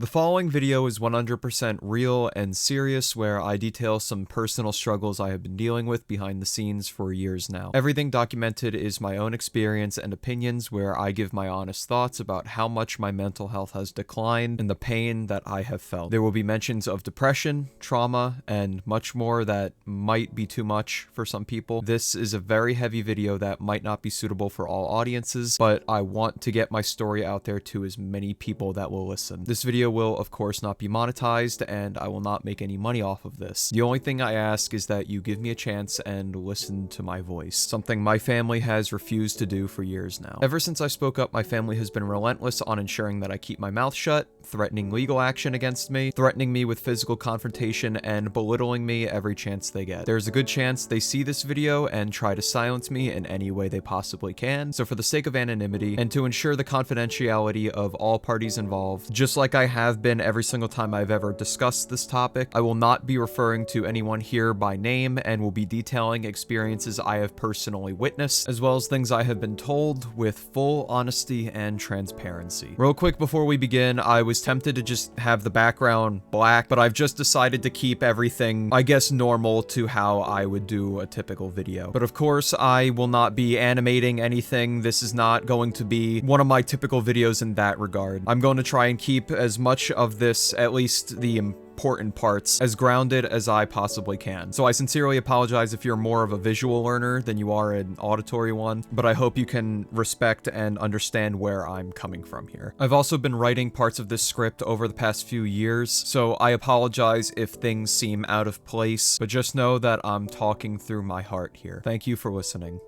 The following video is 100% real and serious, where I detail some personal struggles I have been dealing with behind the scenes for years now. Everything documented is my own experience and opinions, where I give my honest thoughts about how much my mental health has declined and the pain that I have felt. There will be mentions of depression, trauma, and much more that might be too much for some people. This is a very heavy video that might not be suitable for all audiences, but I want to get my story out there to as many people that will listen. This video will of course not be monetized, and I will not make any money off of this. The only thing I ask is that you give me a chance and listen to my voice, something my family has refused to do for years now. Ever since I spoke up, my family has been relentless on ensuring that I keep my mouth shut, threatening legal action against me, threatening me with physical confrontation, and belittling me every chance they get. There's a good chance they see this video and try to silence me in any way they possibly can, so for the sake of anonymity, and to ensure the confidentiality of all parties involved, just like I have been every single time I've ever discussed this topic, I will not be referring to anyone here by name and will be detailing experiences I have personally witnessed, as well as things I have been told, with full honesty and transparency. Real quick before we begin, I was tempted to just have the background black, but I've just decided to keep everything, I guess, normal to how I would do a typical video. But of course, I will not be animating anything. This is not going to be one of my typical videos in that regard. I'm going to try and keep as much of this, at least the important parts, as grounded as I possibly can. So I sincerely apologize if you're more of a visual learner than you are an auditory one, but I hope you can respect and understand where I'm coming from here. I've also been writing parts of this script over the past few years, so I apologize if things seem out of place, but just know that I'm talking through my heart here. Thank you for listening.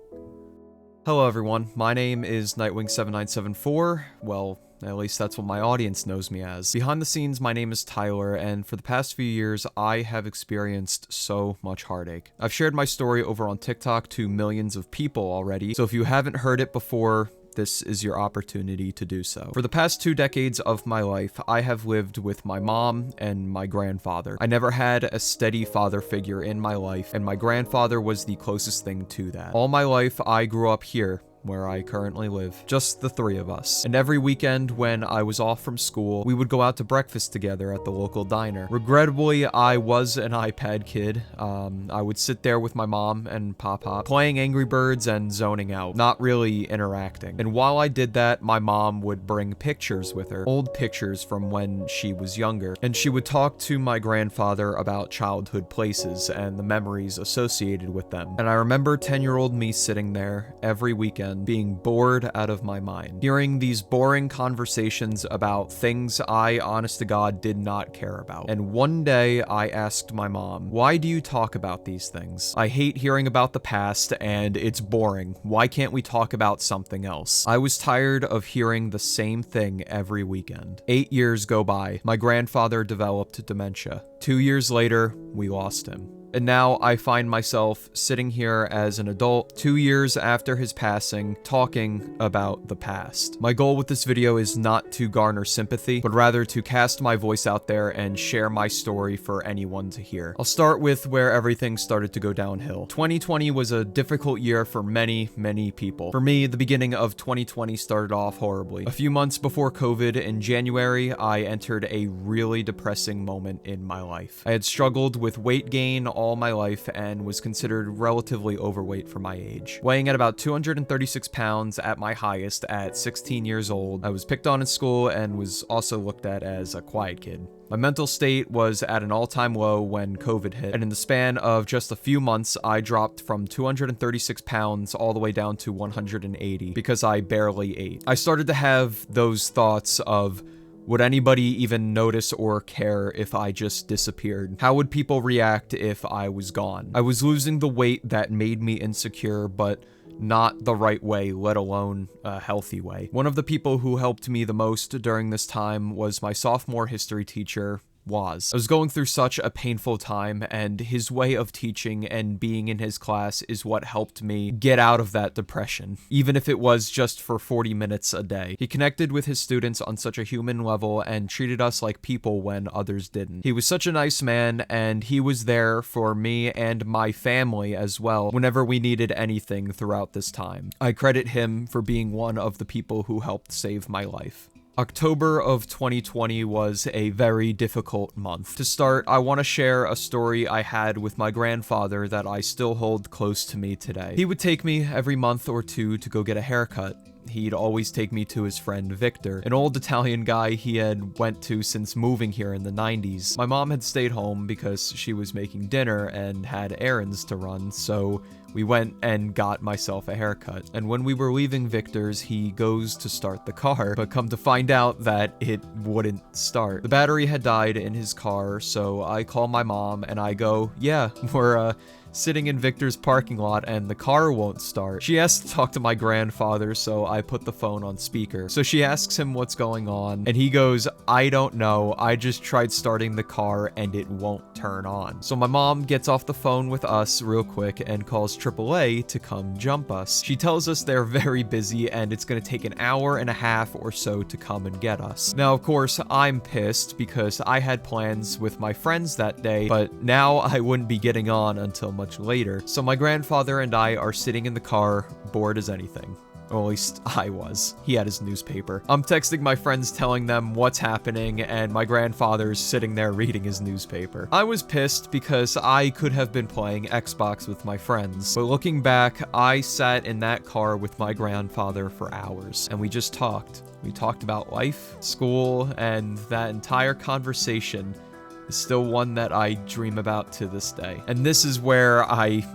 Hello everyone, my name is Nightwing7974, well, at least that's what my audience knows me as. Behind the scenes, my name is Tyler, and for the past few years, I have experienced so much heartache. I've shared my story over on TikTok to millions of people already, so if you haven't heard it before, this is your opportunity to do so. For the past 2 decades of my life, I have lived with my mom and my grandfather. I never had a steady father figure in my life, and my grandfather was the closest thing to that. All my life, I grew up here, where I currently live. Just the 3 of us. And every weekend when I was off from school, we would go out to breakfast together at the local diner. Regrettably, I was an iPad kid. I would sit there with my mom and Pop, playing Angry Birds and zoning out, not really interacting. And while I did that, my mom would bring pictures with her, old pictures from when she was younger. And she would talk to my grandfather about childhood places and the memories associated with them. And I remember 10-year-old me sitting there every weekend, being bored out of my mind, hearing these boring conversations about things I, honest to God, did not care about. And one day I asked my mom, "Why do you talk about these things? I hate hearing about the past and it's boring. Why can't we talk about something else?" I was tired of hearing the same thing every weekend. 8 years go by. My grandfather developed dementia. 2 years later, we lost him. And now I find myself sitting here as an adult, 2 years after his passing, talking about the past. My goal with this video is not to garner sympathy, but rather to cast my voice out there and share my story for anyone to hear. I'll start with where everything started to go downhill. 2020 was a difficult year for many, many people. For me, the beginning of 2020 started off horribly. A few months before COVID, in January, I entered a really depressing moment in my life. I had struggled with weight gain all my life and was considered relatively overweight for my age. Weighing at about 236 pounds at my highest at 16 years old, I was picked on in school and was also looked at as a quiet kid. My mental state was at an all-time low when COVID hit, and in the span of just a few months, I dropped from 236 pounds all the way down to 180 because I barely ate. I started to have those thoughts of, would anybody even notice or care if I just disappeared? How would people react if I was gone? I was losing the weight that made me insecure, but not the right way, let alone a healthy way. One of the people who helped me the most during this time was my sophomore history teacher, I was going through such a painful time, and his way of teaching and being in his class is what helped me get out of that depression, even if it was just for 40 minutes a day. He connected with his students on such a human level and treated us like people when others didn't. He was such a nice man, and he was there for me and my family as well whenever we needed anything throughout this time. I credit him for being one of the people who helped save my life. October of 2020 was a very difficult month. To start, I want to share a story I had with my grandfather that I still hold close to me today. He would take me every month or two to go get a haircut. He'd always take me to his friend Victor, an old Italian guy he had went to since moving here in the 90s. My mom had stayed home because she was making dinner and had errands to run, so we went and got myself a haircut. And when we were leaving Victor's, he goes to start the car, but come to find out that it wouldn't start. The battery had died in his car, so I call my mom and I go, yeah, we're sitting in Victor's parking lot and the car won't start. She asks to talk to my grandfather, so I put the phone on speaker. So she asks him what's going on, and he goes, I don't know, I just tried starting the car and it won't turn on. So my mom gets off the phone with us real quick and calls AAA to come jump us. She tells us they're very busy and it's gonna take an hour and a half or so to come and get us. Now, of course, I'm pissed because I had plans with my friends that day, but now I wouldn't be getting on until much later. So my grandfather and I are sitting in the car, bored as anything. Or at least I was. He had his newspaper. I'm texting my friends telling them what's happening, and my grandfather's sitting there reading his newspaper. I was pissed because I could have been playing Xbox with my friends, but looking back, I sat in that car with my grandfather for hours, and we just talked. We talked about life, school, and that entire conversation is still one that I dream about to this day. And this is where I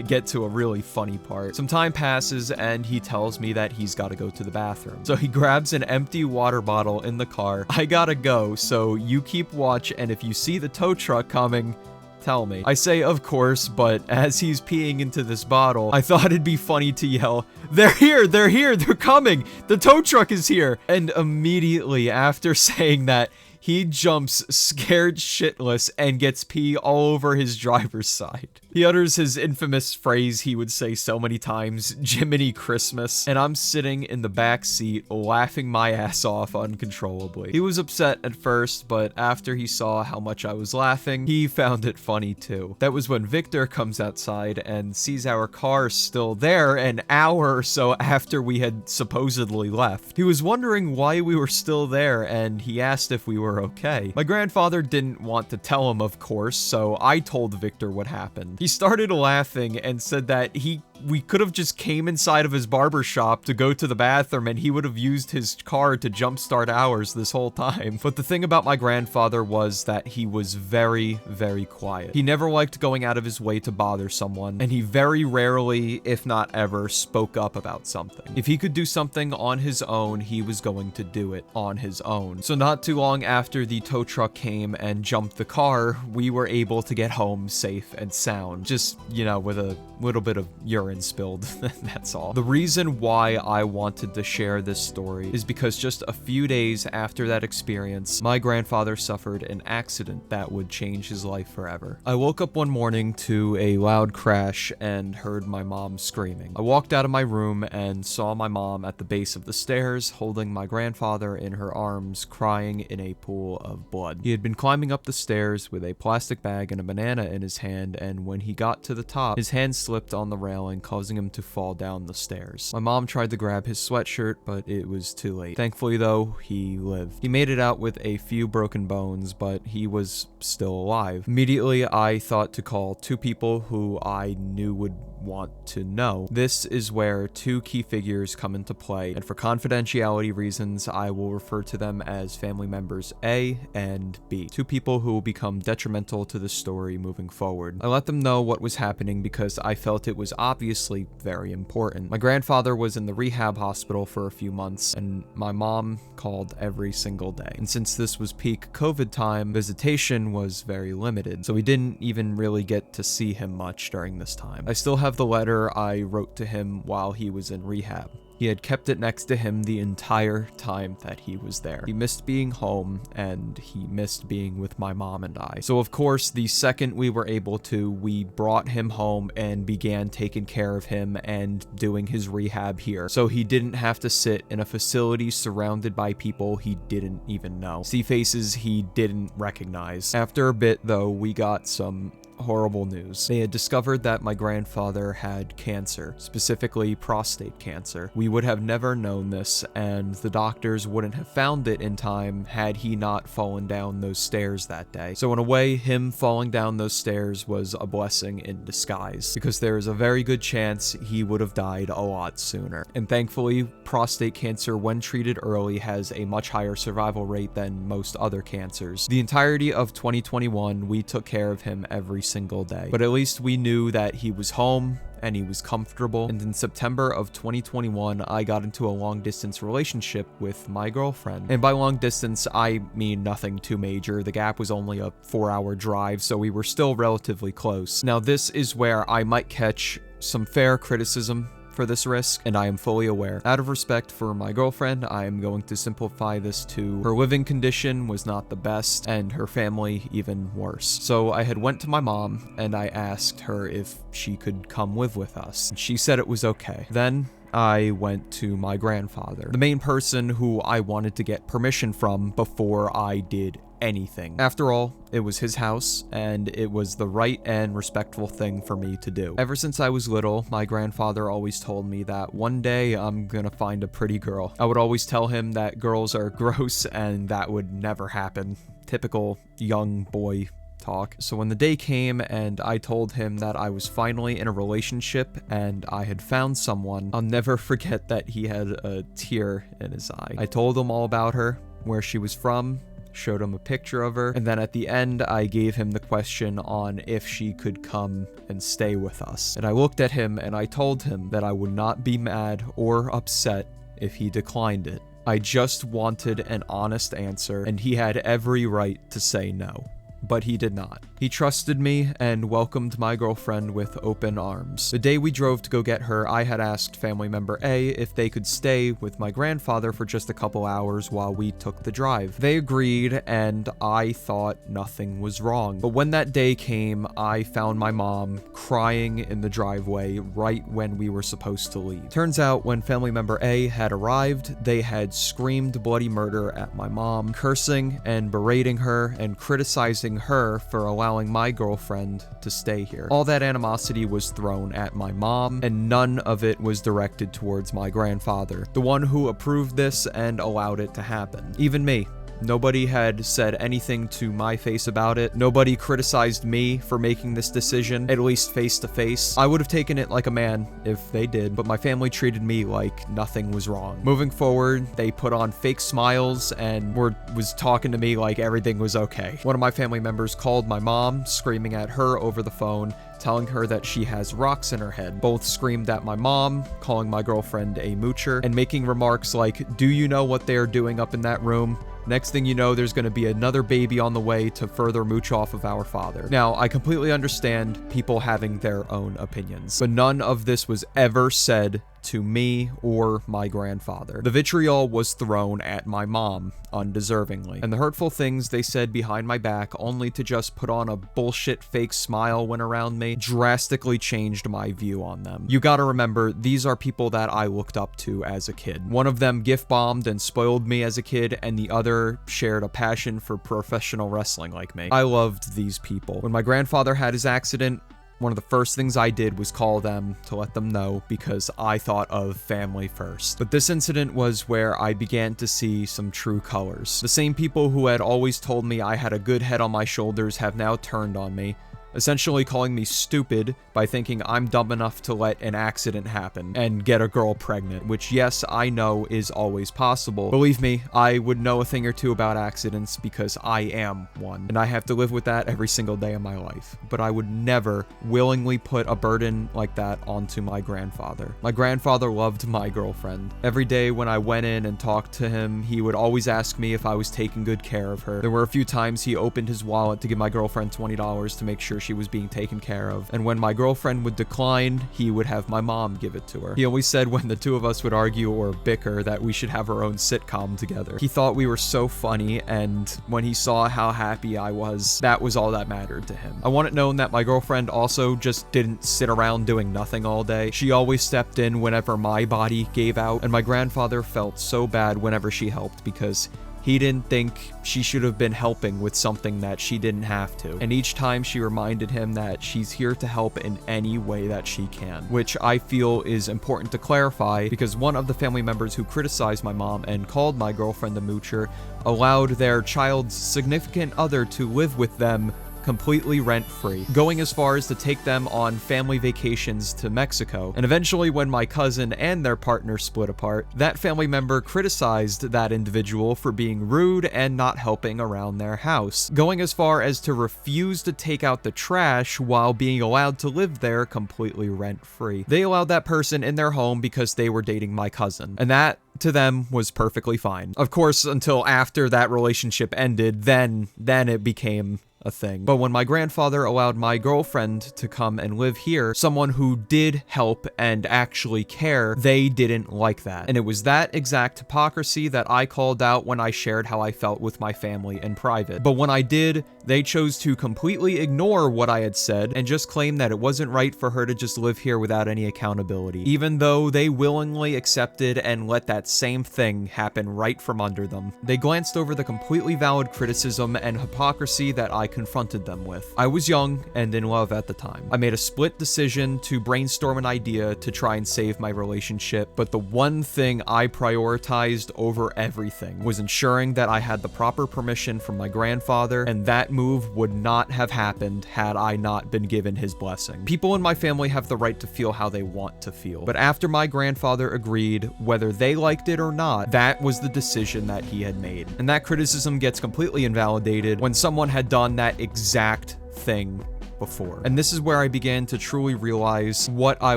get to a really funny part. Some time passes and he tells me that he's got to go to the bathroom. So he grabs an empty water bottle in the car. I gotta go, so you keep watch, and if you see the tow truck coming, tell me. I say, of course, but as he's peeing into this bottle, I thought it'd be funny to yell, they're here, they're coming, the tow truck is here. And immediately after saying that, he jumps scared shitless and gets pee all over his driver's side. He utters his infamous phrase he would say so many times, Jiminy Christmas, and I'm sitting in the back seat laughing my ass off uncontrollably. He was upset at first, but after he saw how much I was laughing, he found it funny too. That was when Victor comes outside and sees our car still there an hour or so after we had supposedly left. He was wondering why we were still there, and he asked if we were okay. My grandfather didn't want to tell him, of course, so I told Victor what happened. He started laughing and said that we could have just came inside of his barber shop to go to the bathroom and he would have used his car to jumpstart ours this whole time. But the thing about my grandfather was that he was very, very quiet. He never liked going out of his way to bother someone, and he very rarely, if not ever, spoke up about something. If he could do something on his own, he was going to do it on his own. So not too long after the tow truck came and jumped the car, we were able to get home safe and sound. Just, you know, with a little bit of urine spilled, that's all. The reason why I wanted to share this story is because just a few days after that experience, my grandfather suffered an accident that would change his life forever. I woke up one morning to a loud crash and heard my mom screaming. I walked out of my room and saw my mom at the base of the stairs holding my grandfather in her arms, crying in a pool of blood. He had been climbing up the stairs with a plastic bag and a banana in his hand, and when he got to the top, his hand slipped on the railing, causing him to fall down the stairs. My mom tried to grab his sweatshirt, but it was too late. Thankfully though, he lived. He made it out with a few broken bones, but he was still alive. Immediately, I thought to call two people who I knew would want to know. This is where two key figures come into play, and for confidentiality reasons, I will refer to them as family members A and B. Two people who will become detrimental to the story moving forward. I let them know what was happening because I felt it was obviously very important. My grandfather was in the rehab hospital for a few months, and my mom called every single day. And since this was peak COVID time, visitation was very limited, so we didn't even really get to see him much during this time. I still have the letter I wrote to him while he was in rehab. He had kept it next to him the entire time that he was there. He missed being home, and he missed being with my mom and I. So of course, the second we were able to, we brought him home and began taking care of him and doing his rehab here. So he didn't have to sit in a facility surrounded by people he didn't even know, see faces he didn't recognize. After a bit though, we got some horrible news. They had discovered that my grandfather had cancer, specifically prostate cancer. We would have never known this, and the doctors wouldn't have found it in time had he not fallen down those stairs that day. So in a way, him falling down those stairs was a blessing in disguise, because there is a very good chance he would have died a lot sooner. And thankfully, prostate cancer, when treated early, has a much higher survival rate than most other cancers. The entirety of 2021, we took care of him every single day, but at least we knew that he was home and he was comfortable. And in September of 2021, I got into a long distance relationship with my girlfriend. And by long distance, I mean nothing too major. The gap was only a 4-hour drive, so we were still relatively close. Now, this is where I might catch some fair criticism for this risk, and I am fully aware. Out of respect for my girlfriend, I am going to simplify this to her living condition was not the best, and her family even worse. So I had went to my mom, and I asked her if she could come live with us. She said it was okay. Then I went to my grandfather, the main person who I wanted to get permission from before I did anything. After all, it was his house, and it was the right and respectful thing for me to do. Ever since I was little, my grandfather always told me that one day I'm gonna find a pretty girl. I would always tell him that girls are gross and that would never happen. Typical young boy talk. So when the day came and I told him that I was finally in a relationship and I had found someone, I'll never forget that he had a tear in his eye. I told him all about her, where she was from, showed him a picture of her, and then at the end I gave him the question on if she could come and stay with us. And I looked at him and I told him that I would not be mad or upset if he declined it. I just wanted an honest answer, and he had every right to say no. But he did not. He trusted me and welcomed my girlfriend with open arms. The day we drove to go get her, I had asked family member A if they could stay with my grandfather for just a couple hours while we took the drive. They agreed, and I thought nothing was wrong. But when that day came, I found my mom crying in the driveway right when we were supposed to leave. Turns out, when family member A had arrived, they had screamed bloody murder at my mom, cursing and berating her and criticizing her for allowing my girlfriend to stay here. All that animosity was thrown at my mom, and none of it was directed towards my grandfather, the one who approved this and allowed it to happen. Even me. Nobody had said anything to my face about it. Nobody criticized me for making this decision, at least face to face. I would have taken it like a man if they did, but my family treated me like nothing was wrong. Moving forward, they put on fake smiles and was talking to me like everything was okay. One of my family members called my mom, screaming at her over the phone, telling her that she has rocks in her head. Both screamed at my mom, calling my girlfriend a moocher, and making remarks like, "Do you know what they're doing up in that room? Next thing you know, there's going to be another baby on the way to further mooch off of our father." Now, I completely understand people having their own opinions, but none of this was ever said to me or my grandfather. The vitriol was thrown at my mom, undeservingly, and the hurtful things they said behind my back, only to just put on a bullshit fake smile when around me, drastically changed my view on them. You gotta remember, these are people that I looked up to as a kid. One of them gift-bombed and spoiled me as a kid, and the other shared a passion for professional wrestling like me. I loved these people. When my grandfather had his accident, one of the first things I did was call them to let them know, because I thought of family first. But this incident was where I began to see some true colors. The same people who had always told me I had a good head on my shoulders have now turned on me, essentially calling me stupid by thinking I'm dumb enough to let an accident happen and get a girl pregnant, which, yes, I know is always possible. Believe me, I would know a thing or two about accidents because I am one, and I have to live with that every single day of my life. But I would never willingly put a burden like that onto my grandfather. My grandfather loved my girlfriend. Every day when I went in and talked to him, he would always ask me if I was taking good care of her. There were a few times he opened his wallet to give my girlfriend $20 to make sure she was being taken care of, and when my girlfriend would decline, he would have my mom give it to her. He always said when the two of us would argue or bicker that we should have our own sitcom together. He thought we were so funny, and when he saw how happy I was, that was all that mattered to him. I want it known that my girlfriend also just didn't sit around doing nothing all day. She always stepped in whenever my body gave out, and my grandfather felt so bad whenever she helped because He didn't think she should have been helping with something that she didn't have to. And each time she reminded him that she's here to help in any way that she can, which I feel is important to clarify because one of the family members who criticized my mom and called my girlfriend a moocher allowed their child's significant other to live with them completely rent-free, going as far as to take them on family vacations to Mexico. And eventually, when my cousin and their partner split apart, that family member criticized that individual for being rude and not helping around their house, going as far as to refuse to take out the trash while being allowed to live there completely rent-free. They allowed that person in their home because they were dating my cousin, and that to them was perfectly fine. Of course, until after that relationship ended, then it became a thing. But when my grandfather allowed my girlfriend to come and live here, someone who did help and actually care, they didn't like that. And it was that exact hypocrisy that I called out when I shared how I felt with my family in private. But when I did, they chose to completely ignore what I had said and just claim that it wasn't right for her to just live here without any accountability, even though they willingly accepted and let that same thing happen right from under them. They glanced over the completely valid criticism and hypocrisy that I confronted them with. I was young and in love at the time. I made a split decision to brainstorm an idea to try and save my relationship, but the one thing I prioritized over everything was ensuring that I had the proper permission from my grandfather, and that move would not have happened had I not been given his blessing. People in my family have the right to feel how they want to feel, but after my grandfather agreed, whether they liked it or not, that was the decision that he had made. And that criticism gets completely invalidated when someone had done that exact thing before. And this is where I began to truly realize what I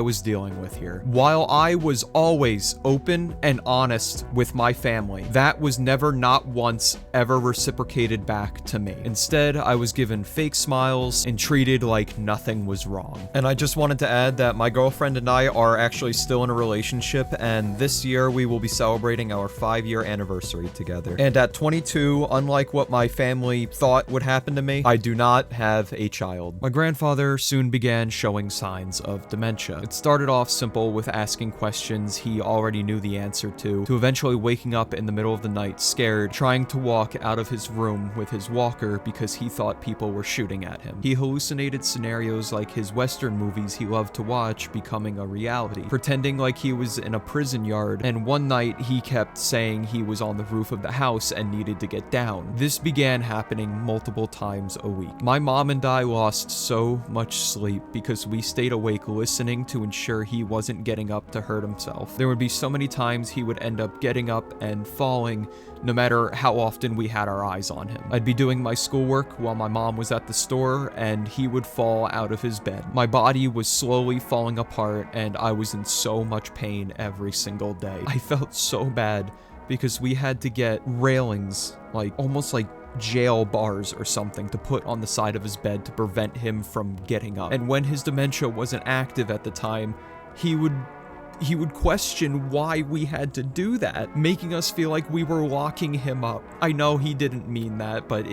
was dealing with here. While I was always open and honest with my family, that was never, not once, ever reciprocated back to me. Instead, I was given fake smiles and treated like nothing was wrong. And I just wanted to add that my girlfriend and I are actually still in a relationship, and this year we will be celebrating our 5-year anniversary together. And at 22, unlike what my family thought would happen to me, I do not have a child. My grandfather soon began showing signs of dementia. It started off simple with asking questions he already knew the answer to eventually waking up in the middle of the night scared, trying to walk out of his room with his walker because he thought people were shooting at him. He hallucinated scenarios like his Western movies he loved to watch becoming a reality, pretending like he was in a prison yard, and one night he kept saying he was on the roof of the house and needed to get down. This began happening multiple times a week. My mom and I lost so much sleep because we stayed awake listening to ensure he wasn't getting up to hurt himself. There would be so many times he would end up getting up and falling, no matter how often we had our eyes on him. I'd be doing my schoolwork while my mom was at the store, and he would fall out of his bed. My body was slowly falling apart, and I was in so much pain every single day. I felt so bad because we had to get railings, almost like jail bars or something, to put on the side of his bed to prevent him from getting up. And when his dementia wasn't active at the time, he would question why we had to do that, making us feel like we were locking him up. I know he didn't mean that, but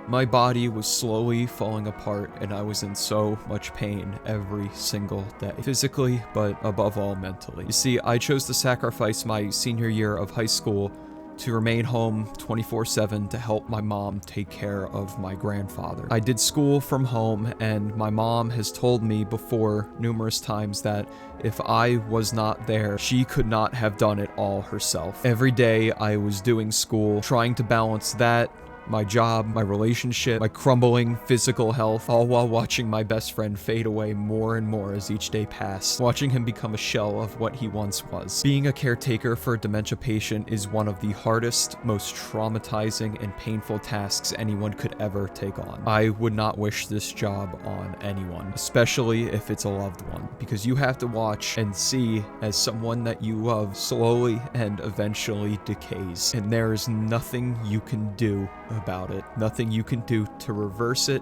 my body was slowly falling apart, and I was in so much pain every single day, physically, but above all mentally. You see, I chose to sacrifice my senior year of high school to remain home 24/7 to help my mom take care of my grandfather. I did school from home, and my mom has told me before numerous times that if I was not there, she could not have done it all herself. Every day I was doing school, trying to balance that, my job, my relationship, my crumbling physical health, all while watching my best friend fade away more and more as each day passed, watching him become a shell of what he once was. Being a caretaker for a dementia patient is one of the hardest, most traumatizing, and painful tasks anyone could ever take on. I would not wish this job on anyone, especially if it's a loved one, because you have to watch and see as someone that you love slowly and eventually decays, and there is nothing you can do about it. Nothing you can do to reverse it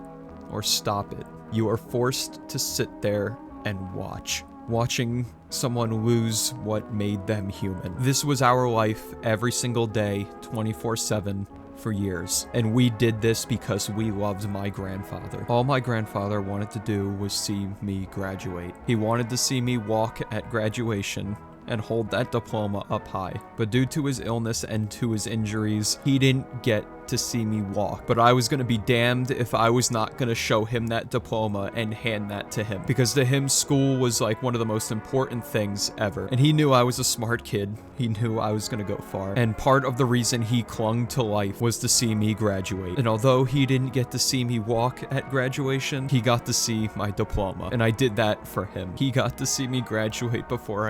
or stop it. You are forced to sit there and watching someone lose what made them human. This was our life every single day, 24/7 for years. And we did this because we loved my grandfather. All my grandfather wanted to do was see me graduate. He wanted to see me walk at graduation, and hold that diploma up high. But due to his illness and to his injuries, he didn't get to see me walk. But I was gonna be damned if I was not gonna show him that diploma and hand that to him. Because to him, school was like one of the most important things ever. And he knew I was a smart kid. He knew I was gonna go far. And part of the reason he clung to life was to see me graduate. And although he didn't get to see me walk at graduation, he got to see my diploma. And I did that for him. He got to see me graduate before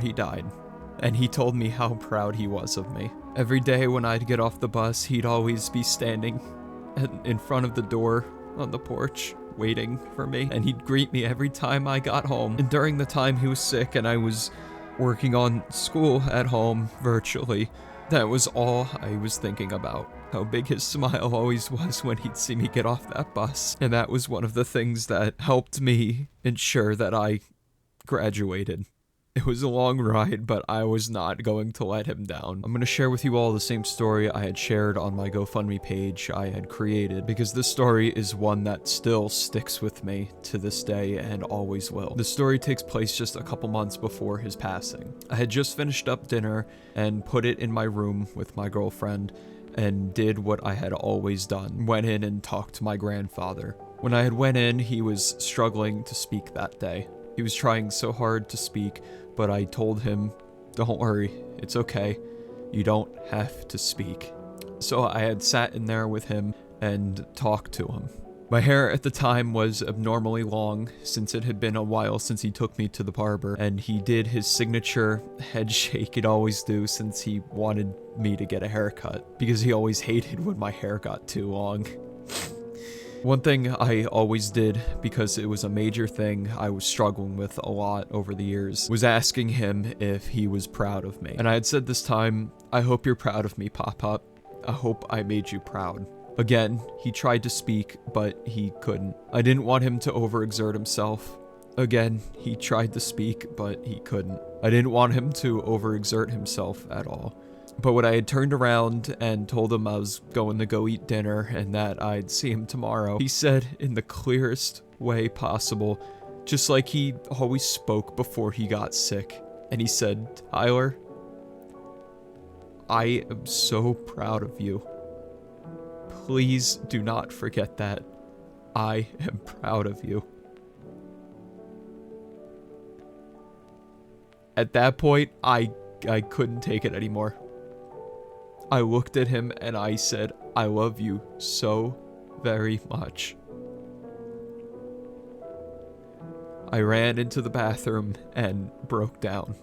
he died. And he told me how proud he was of me. Every day when I'd get off the bus, he'd always be standing in front of the door on the porch, waiting for me. And he'd greet me every time I got home. And during the time he was sick and I was working on school at home virtually, that was all I was thinking about. How big his smile always was when he'd see me get off that bus. And that was one of the things that helped me ensure that I graduated. It was a long ride, but I was not going to let him down. I'm going to share with you all the same story I had shared on my GoFundMe page I had created, because this story is one that still sticks with me to this day and always will. The story takes place just a couple months before his passing. I had just finished up dinner and put it in my room with my girlfriend and did what I had always done. Went in and talked to my grandfather. When I had went in, he was struggling to speak that day. He was trying so hard to speak, but I told him, don't worry, it's okay. You don't have to speak. So I had sat in there with him and talked to him. My hair at the time was abnormally long, since it had been a while since he took me to the barber, and he did his signature head shake he'd always do since he wanted me to get a haircut, because he always hated when my hair got too long. One thing I always did, because it was a major thing I was struggling with a lot over the years, was asking him if he was proud of me. And I had said this time, I hope you're proud of me, Pop-Pop. I hope I made you proud. Again, he tried to speak, but he couldn't. I didn't want him to overexert himself. Again, he tried to speak, but he couldn't. I didn't want him to overexert himself at all. But when I had turned around and told him I was going to go eat dinner and that I'd see him tomorrow, he said in the clearest way possible, just like he always spoke before he got sick, and he said, Tyler, I am so proud of you. Please do not forget that. I am proud of you. At that point, I couldn't take it anymore. I looked at him and I said, I love you so very much. I ran into the bathroom and broke down.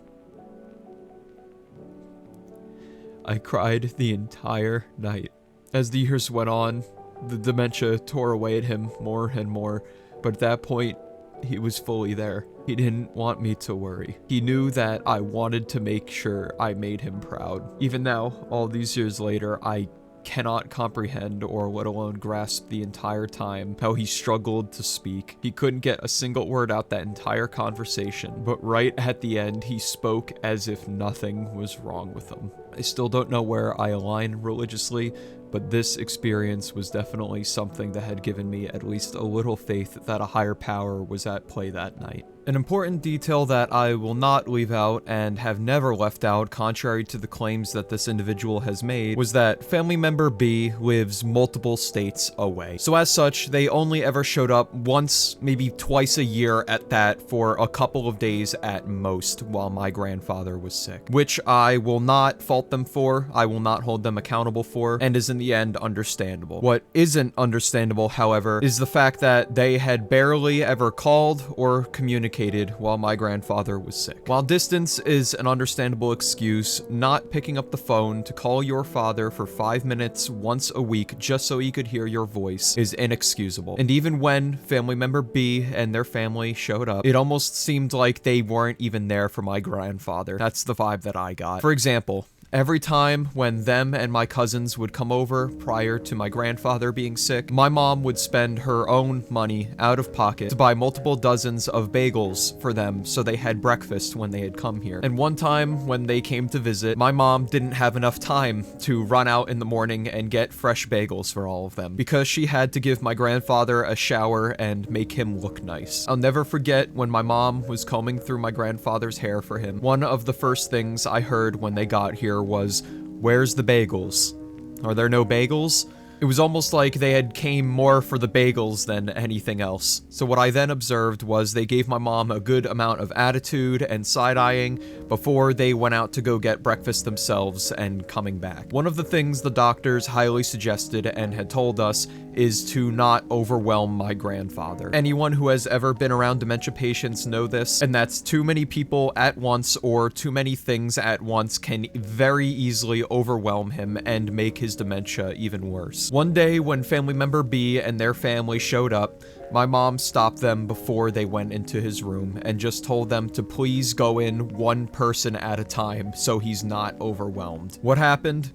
I cried the entire night. As the years went on, the dementia tore away at him more and more, but at that point, he was fully there. He didn't want me to worry. He knew that I wanted to make sure I made him proud. Even now, all these years later, I cannot comprehend or let alone grasp the entire time how he struggled to speak. He couldn't get a single word out that entire conversation, but right at the end, he spoke as if nothing was wrong with him. I still don't know where I align religiously, but this experience was definitely something that had given me at least a little faith that a higher power was at play that night. An important detail that I will not leave out and have never left out, contrary to the claims that this individual has made, was that family member B lives multiple states away. So as such, they only ever showed up once, maybe twice a year at that, for a couple of days at most while my grandfather was sick, which I will not fault them for, I will not hold them accountable for, and is in the end understandable. What isn't understandable, however, is the fact that they had barely ever called or communicated while my grandfather was sick. While distance is an understandable excuse, not picking up the phone to call your father for 5 minutes once a week just so he could hear your voice is inexcusable. And even when family member B and their family showed up, it almost seemed like they weren't even there for my grandfather. That's the vibe that I got. For example, Every time when them and my cousins would come over prior to my grandfather being sick, my mom would spend her own money out of pocket to buy multiple dozens of bagels for them so they had breakfast when they had come here. And one time when they came to visit, my mom didn't have enough time to run out in the morning and get fresh bagels for all of them because she had to give my grandfather a shower and make him look nice. I'll never forget when my mom was combing through my grandfather's hair for him. One of the first things I heard when they got here was, "Where's the bagels? Are there no bagels?" It was almost like they had came more for the bagels than anything else. So what I then observed was they gave my mom a good amount of attitude and side-eyeing before they went out to go get breakfast themselves and coming back. One of the things the doctors highly suggested and had told us is to not overwhelm my grandfather. Anyone who has ever been around dementia patients know this, and that's too many people at once or too many things at once can very easily overwhelm him and make his dementia even worse. One day when family member B and their family showed up, my mom stopped them before they went into his room and just told them to please go in one person at a time so he's not overwhelmed. What happened?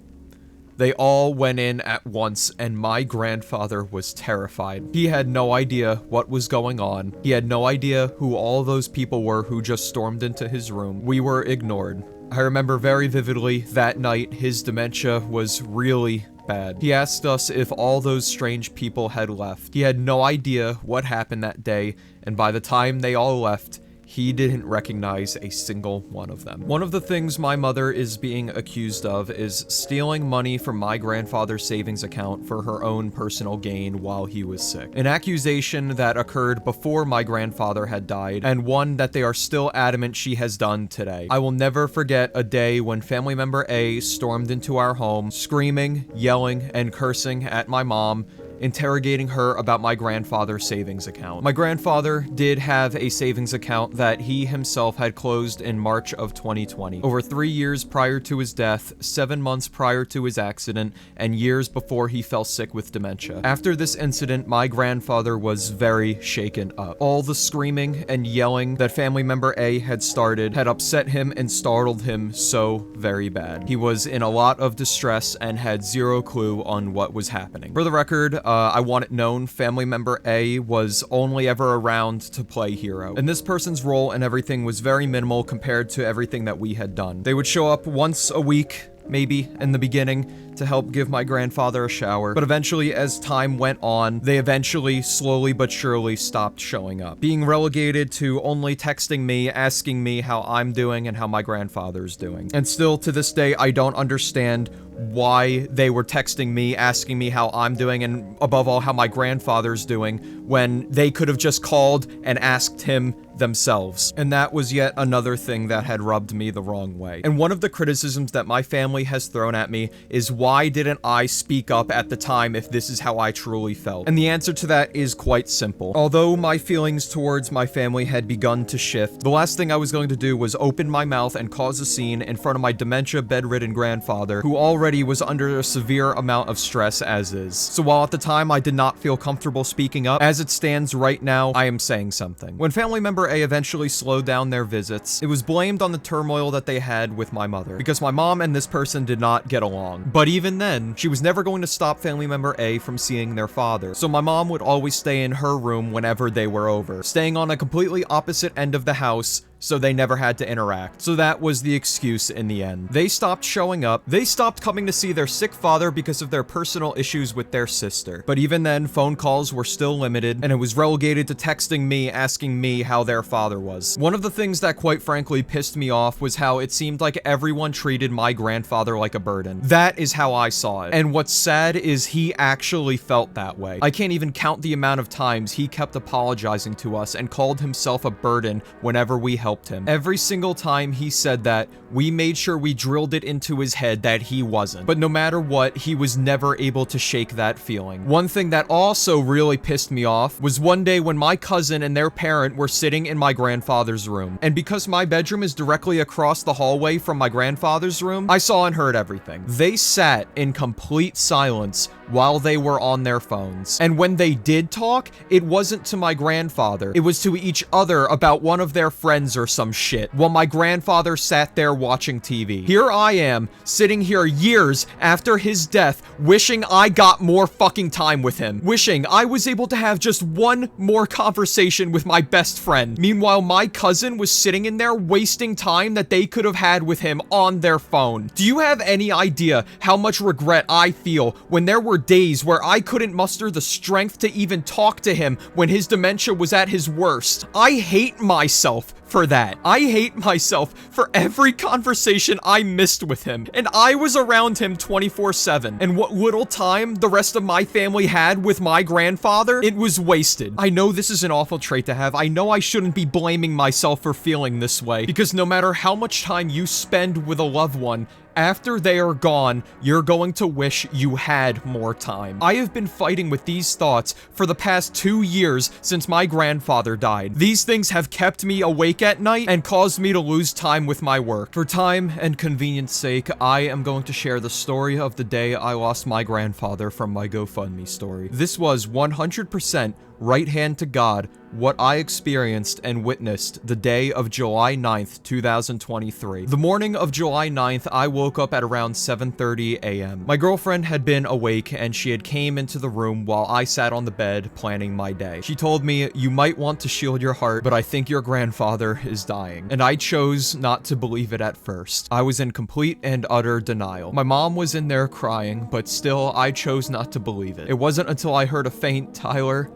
They all went in at once, and my grandfather was terrified. He had no idea what was going on. He had no idea who all those people were who just stormed into his room. We were ignored. I remember very vividly that night his dementia was really bad. He asked us if all those strange people had left. He had no idea what happened that day, and by the time they all left, he didn't recognize a single one of them. One of the things my mother is being accused of is stealing money from my grandfather's savings account for her own personal gain while he was sick. An accusation that occurred before my grandfather had died, and one that they are still adamant she has done today. I will never forget a day when family member A stormed into our home, screaming, yelling, and cursing at my mom, interrogating her about my grandfather's savings account. My grandfather did have a savings account that he himself had closed in March of 2020. Over 3 years prior to his death, 7 months prior to his accident, and years before he fell sick with dementia. After this incident, my grandfather was very shaken up. All the screaming and yelling that family member A had started had upset him and startled him so very bad. He was in a lot of distress and had zero clue on what was happening. For the record, I want it known, family member A was only ever around to play hero, and this person's role and everything was very minimal compared to everything that we had done. They would show up once a week, maybe, in the beginning, to help give my grandfather a shower, but eventually, as time went on, they eventually, slowly but surely, stopped showing up, being relegated to only texting me, asking me how I'm doing and how my grandfather's doing. And still, to this day, I don't understand why they were texting me, asking me how I'm doing, and above all, how my grandfather's doing, when they could have just called and asked him themselves. And that was yet another thing that had rubbed me the wrong way. And one of the criticisms that my family has thrown at me is, why didn't I speak up at the time if this is how I truly felt? And the answer to that is quite simple. Although my feelings towards my family had begun to shift, the last thing I was going to do was open my mouth and cause a scene in front of my dementia bedridden grandfather, who already was under a severe amount of stress as is. So while at the time I did not feel comfortable speaking up, as it stands right now, I am saying something. When family member A eventually slowed down their visits, it was blamed on the turmoil that they had with my mother, because my mom and this person did not get along. But even then, she was never going to stop family member A from seeing their father, so my mom would always stay in her room whenever they were over, staying on a completely opposite end of the house, so they never had to interact. So that was the excuse in the end. They stopped showing up. They stopped coming to see their sick father because of their personal issues with their sister. But even then, phone calls were still limited, and it was relegated to texting me, asking me how their father was. One of the things that quite frankly pissed me off was how it seemed like everyone treated my grandfather like a burden. That is how I saw it. And what's sad is he actually felt that way. I can't even count the amount of times he kept apologizing to us and called himself a burden whenever we helped him. Every single time he said that, we made sure we drilled it into his head that he wasn't. But no matter what, he was never able to shake that feeling. One thing that also really pissed me off was one day when my cousin and their parent were sitting in my grandfather's room. And because my bedroom is directly across the hallway from my grandfather's room, I saw and heard everything. They sat in complete silence while they were on their phones. And when they did talk, it wasn't to my grandfather. It was to each other about one of their friends or or some shit, while my grandfather sat there watching TV. Here I am, sitting here years after his death, wishing I got more fucking time with him. Wishing I was able to have just one more conversation with my best friend. Meanwhile, my cousin was sitting in there wasting time that they could have had with him on their phone. Do you have any idea how much regret I feel when there were days where I couldn't muster the strength to even talk to him when his dementia was at his worst? I hate myself for that. I hate myself for every conversation I missed with him. And I was around him 24/7. And what little time the rest of my family had with my grandfather, it was wasted. I know this is an awful trait to have. I know I shouldn't be blaming myself for feeling this way, because no matter how much time you spend with a loved one, after they are gone, you're going to wish you had more time. I have been fighting with these thoughts for the past 2 years since my grandfather died. These things have kept me awake at night and caused me to lose time with my work. For time and convenience sake, I am going to share the story of the day I lost my grandfather from my GoFundMe story. This was 100% right hand to God what I experienced and witnessed the day of July 9th, 2023. The morning of July 9th, I woke up at around 7:30 a.m. My girlfriend had been awake and she had came into the room while I sat on the bed planning my day. She told me, "You might want to shield your heart, but I think your grandfather is dying." And I chose not to believe it at first. I was in complete and utter denial. My mom was in there crying, but still I chose not to believe it. It wasn't until I heard a faint Tyler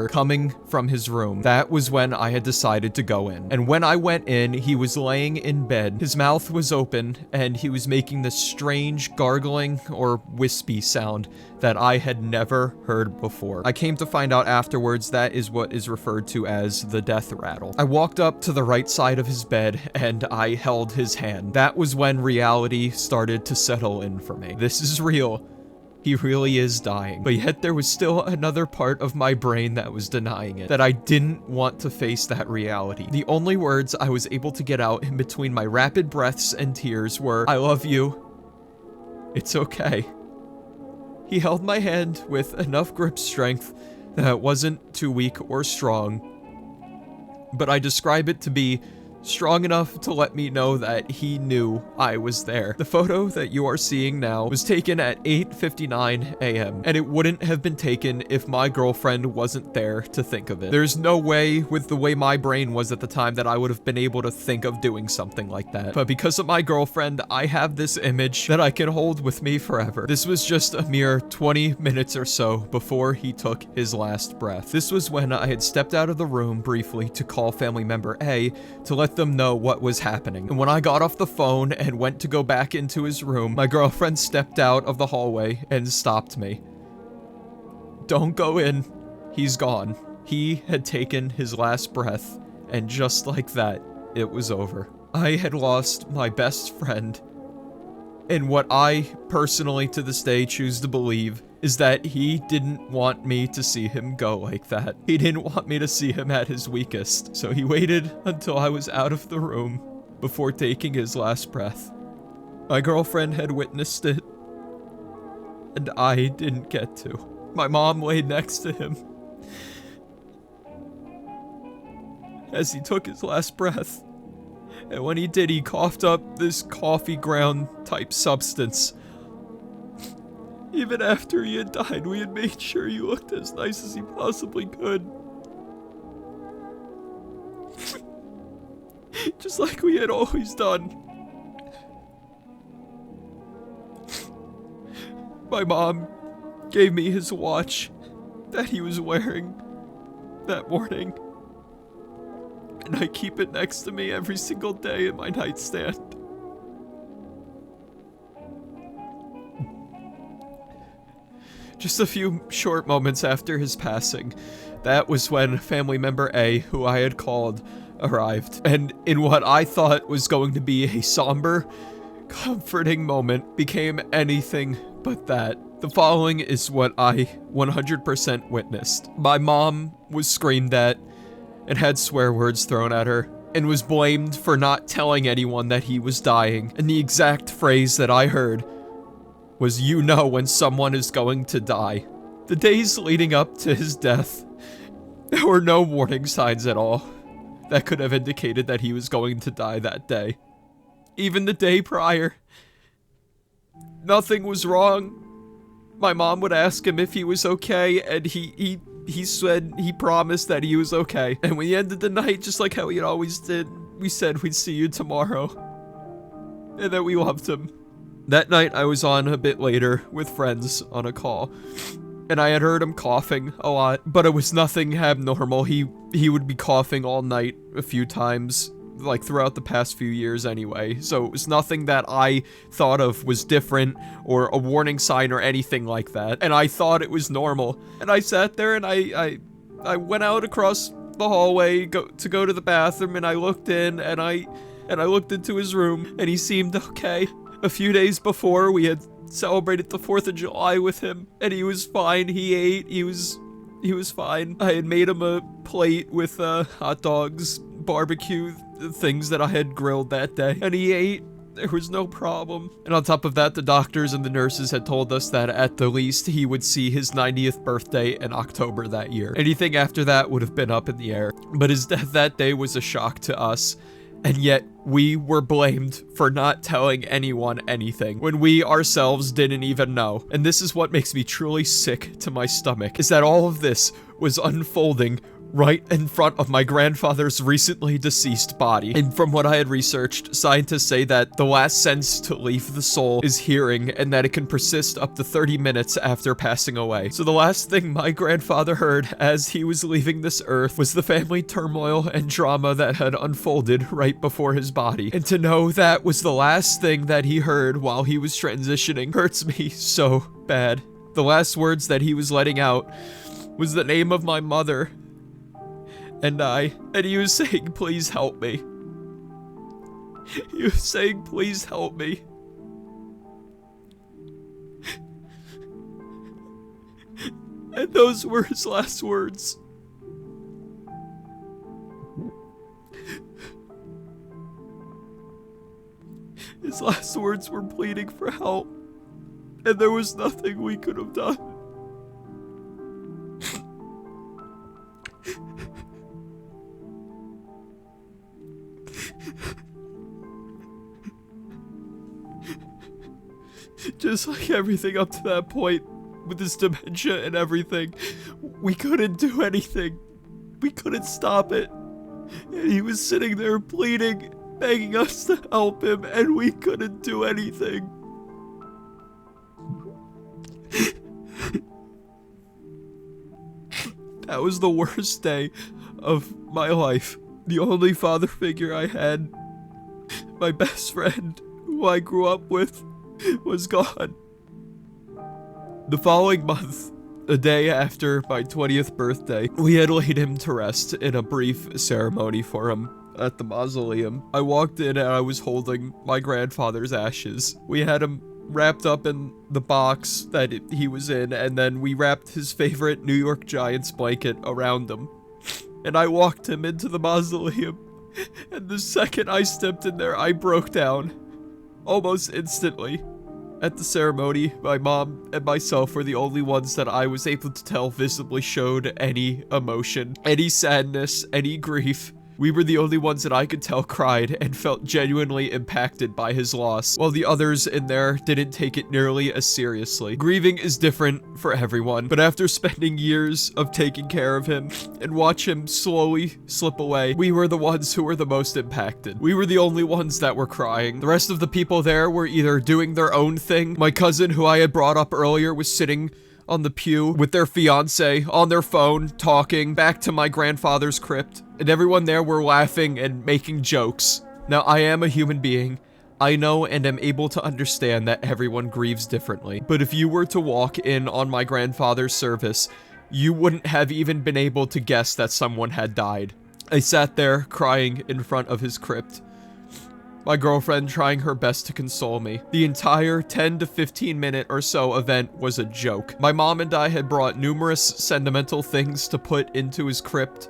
coming from his room. That was when I had decided to go in. And when I went in, he was laying in bed. His mouth was open, and he was making this strange gargling or wispy sound that I had never heard before. I came to find out afterwards that is what is referred to as the death rattle. I walked up to the right side of his bed, and I held his hand. That was when reality started to settle in for me. This is real. He really is dying. But yet there was still another part of my brain that was denying it, that I didn't want to face that reality. The only words I was able to get out in between my rapid breaths and tears were, "I love you. It's okay." He held my hand with enough grip strength that it wasn't too weak or strong, but I describe it to be strong enough to let me know that he knew I was there. The photo that you are seeing now was taken at 8:59 a.m. and it wouldn't have been taken if my girlfriend wasn't there to think of it. There's no way, with the way my brain was at the time, that I would have been able to think of doing something like that. But because of my girlfriend, I have this image that I can hold with me forever. This was just a mere 20 minutes or so before he took his last breath. This was when I had stepped out of the room briefly to call family member A to let them know what was happening. And when I got off the phone and went to go back into his room, my girlfriend stepped out of the hallway and stopped me. "Don't go in. He's gone." He had taken his last breath, and just like that, it was over. I had lost my best friend, and what I personally to this day choose to believe is that he didn't want me to see him go like that. He didn't want me to see him at his weakest. So he waited until I was out of the room before taking his last breath. My girlfriend had witnessed it, and I didn't get to. My mom laid next to him as he took his last breath. And when he did, he coughed up this coffee ground type substance. Even after he had died, we had made sure he looked as nice as he possibly could. Just like we had always done. My mom gave me his watch that he was wearing that morning. And I keep it next to me every single day in my nightstand. Just a few short moments after his passing, that was when family member A, who I had called, arrived. And in what I thought was going to be a somber, comforting moment, became anything but that. The following is what I 100% witnessed. My mom was screamed at and had swear words thrown at her, and was blamed for not telling anyone that he was dying. And the exact phrase that I heard was, "You know when someone is going to die." The days leading up to his death, there were no warning signs at all. that could have indicated that he was going to die that day. Even the day prior, nothing was wrong. My mom would ask him if he was okay, and he said he promised that he was okay. And we ended the night just like how he always did. We said we'd see you tomorrow, and that we loved him. That night, I was on a bit later with friends on a call, and I had heard him coughing a lot, but it was nothing abnormal. He would be coughing all night a few times, like throughout the past few years anyway, so it was nothing that I thought of was different or a warning sign or anything like that, and I thought it was normal. And I sat there and I went out across the hallway to go to the bathroom, and I looked in and I looked into his room, and he seemed okay. A few days before, we had celebrated the 4th of July with him, and he was fine. He ate, he was fine. I had made him a plate with hot dogs, barbecue, things that I had grilled that day, and he ate. There was no problem. And on top of that, the doctors and the nurses had told us that at the least he would see his 90th birthday in October that year. Anything after that would have been up in the air. But his death that day was a shock to us, and yet we were blamed for not telling anyone anything when we ourselves didn't even know. And this is what makes me truly sick to my stomach, is that all of this was unfolding right in front of my grandfather's recently deceased body. And from what I had researched, scientists say that the last sense to leave the soul is hearing, and that it can persist up to 30 minutes after passing away. So the last thing my grandfather heard as he was leaving this earth was the family turmoil and drama that had unfolded right before his body. And to know that was the last thing that he heard while he was transitioning hurts me so bad. The last words that he was letting out was the name of my mother and he was saying, please help me. He was saying, please help me. And those were his last words. His last words were pleading for help, and there was nothing we could have done. Just like everything up to that point, with his dementia and everything, we couldn't do anything. We couldn't stop it. And he was sitting there pleading, begging us to help him, and we couldn't do anything. That was the worst day of my life. The only father figure I had, my best friend, who I grew up with, was gone. The following month, a day after my 20th birthday, we had laid him to rest in a brief ceremony for him at the mausoleum. I walked in and I was holding my grandfather's ashes. We had him wrapped up in the box that he was in, and then we wrapped his favorite New York Giants blanket around him. And I walked him into the mausoleum, and the second I stepped in there, I broke down. Almost instantly. At the ceremony, my mom and myself were the only ones that I was able to tell visibly showed any emotion, any sadness, any grief. We were the only ones that I could tell cried and felt genuinely impacted by his loss, while the others in there didn't take it nearly as seriously. Grieving is different for everyone, but after spending years of taking care of him and watch him slowly slip away, we were the ones who were the most impacted. We were the only ones that were crying. The rest of the people there were either doing their own thing. My cousin, who I had brought up earlier, was sitting on the pew with their fiance on their phone, talking back to my grandfather's crypt, and everyone there were laughing and making jokes. Now, I am a human being. I know and am able to understand that everyone grieves differently, but if you were to walk in on my grandfather's service, you wouldn't have even been able to guess that someone had died. I sat there crying in front of his crypt, my girlfriend trying her best to console me. The entire 10 to 15 minute or so event was a joke. My mom and I had brought numerous sentimental things to put into his crypt,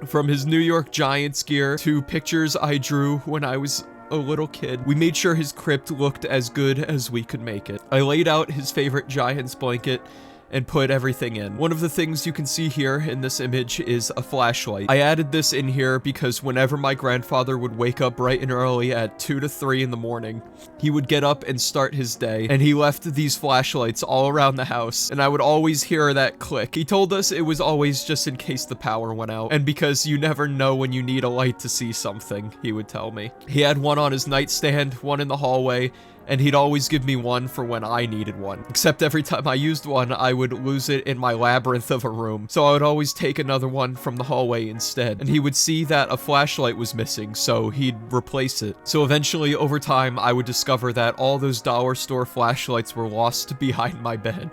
from his New York Giants gear to pictures I drew when I was a little kid. We made sure his crypt looked as good as we could make it. I laid out his favorite Giants blanket and put everything in. One of the things you can see here in this image is a flashlight. I added this in here because whenever my grandfather would wake up bright and early at 2 to 3 in the morning, he would get up and start his day, and he left these flashlights all around the house, and I would always hear that click. He told us it was always just in case the power went out, and because you never know when you need a light to see something, he would tell me. He had one on his nightstand, one in the hallway, and he'd always give me one for when I needed one. Except every time I used one, I would lose it in my labyrinth of a room, so I would always take another one from the hallway instead. And he would see that a flashlight was missing, so he'd replace it. So eventually, over time, I would discover that all those dollar store flashlights were lost behind my bed.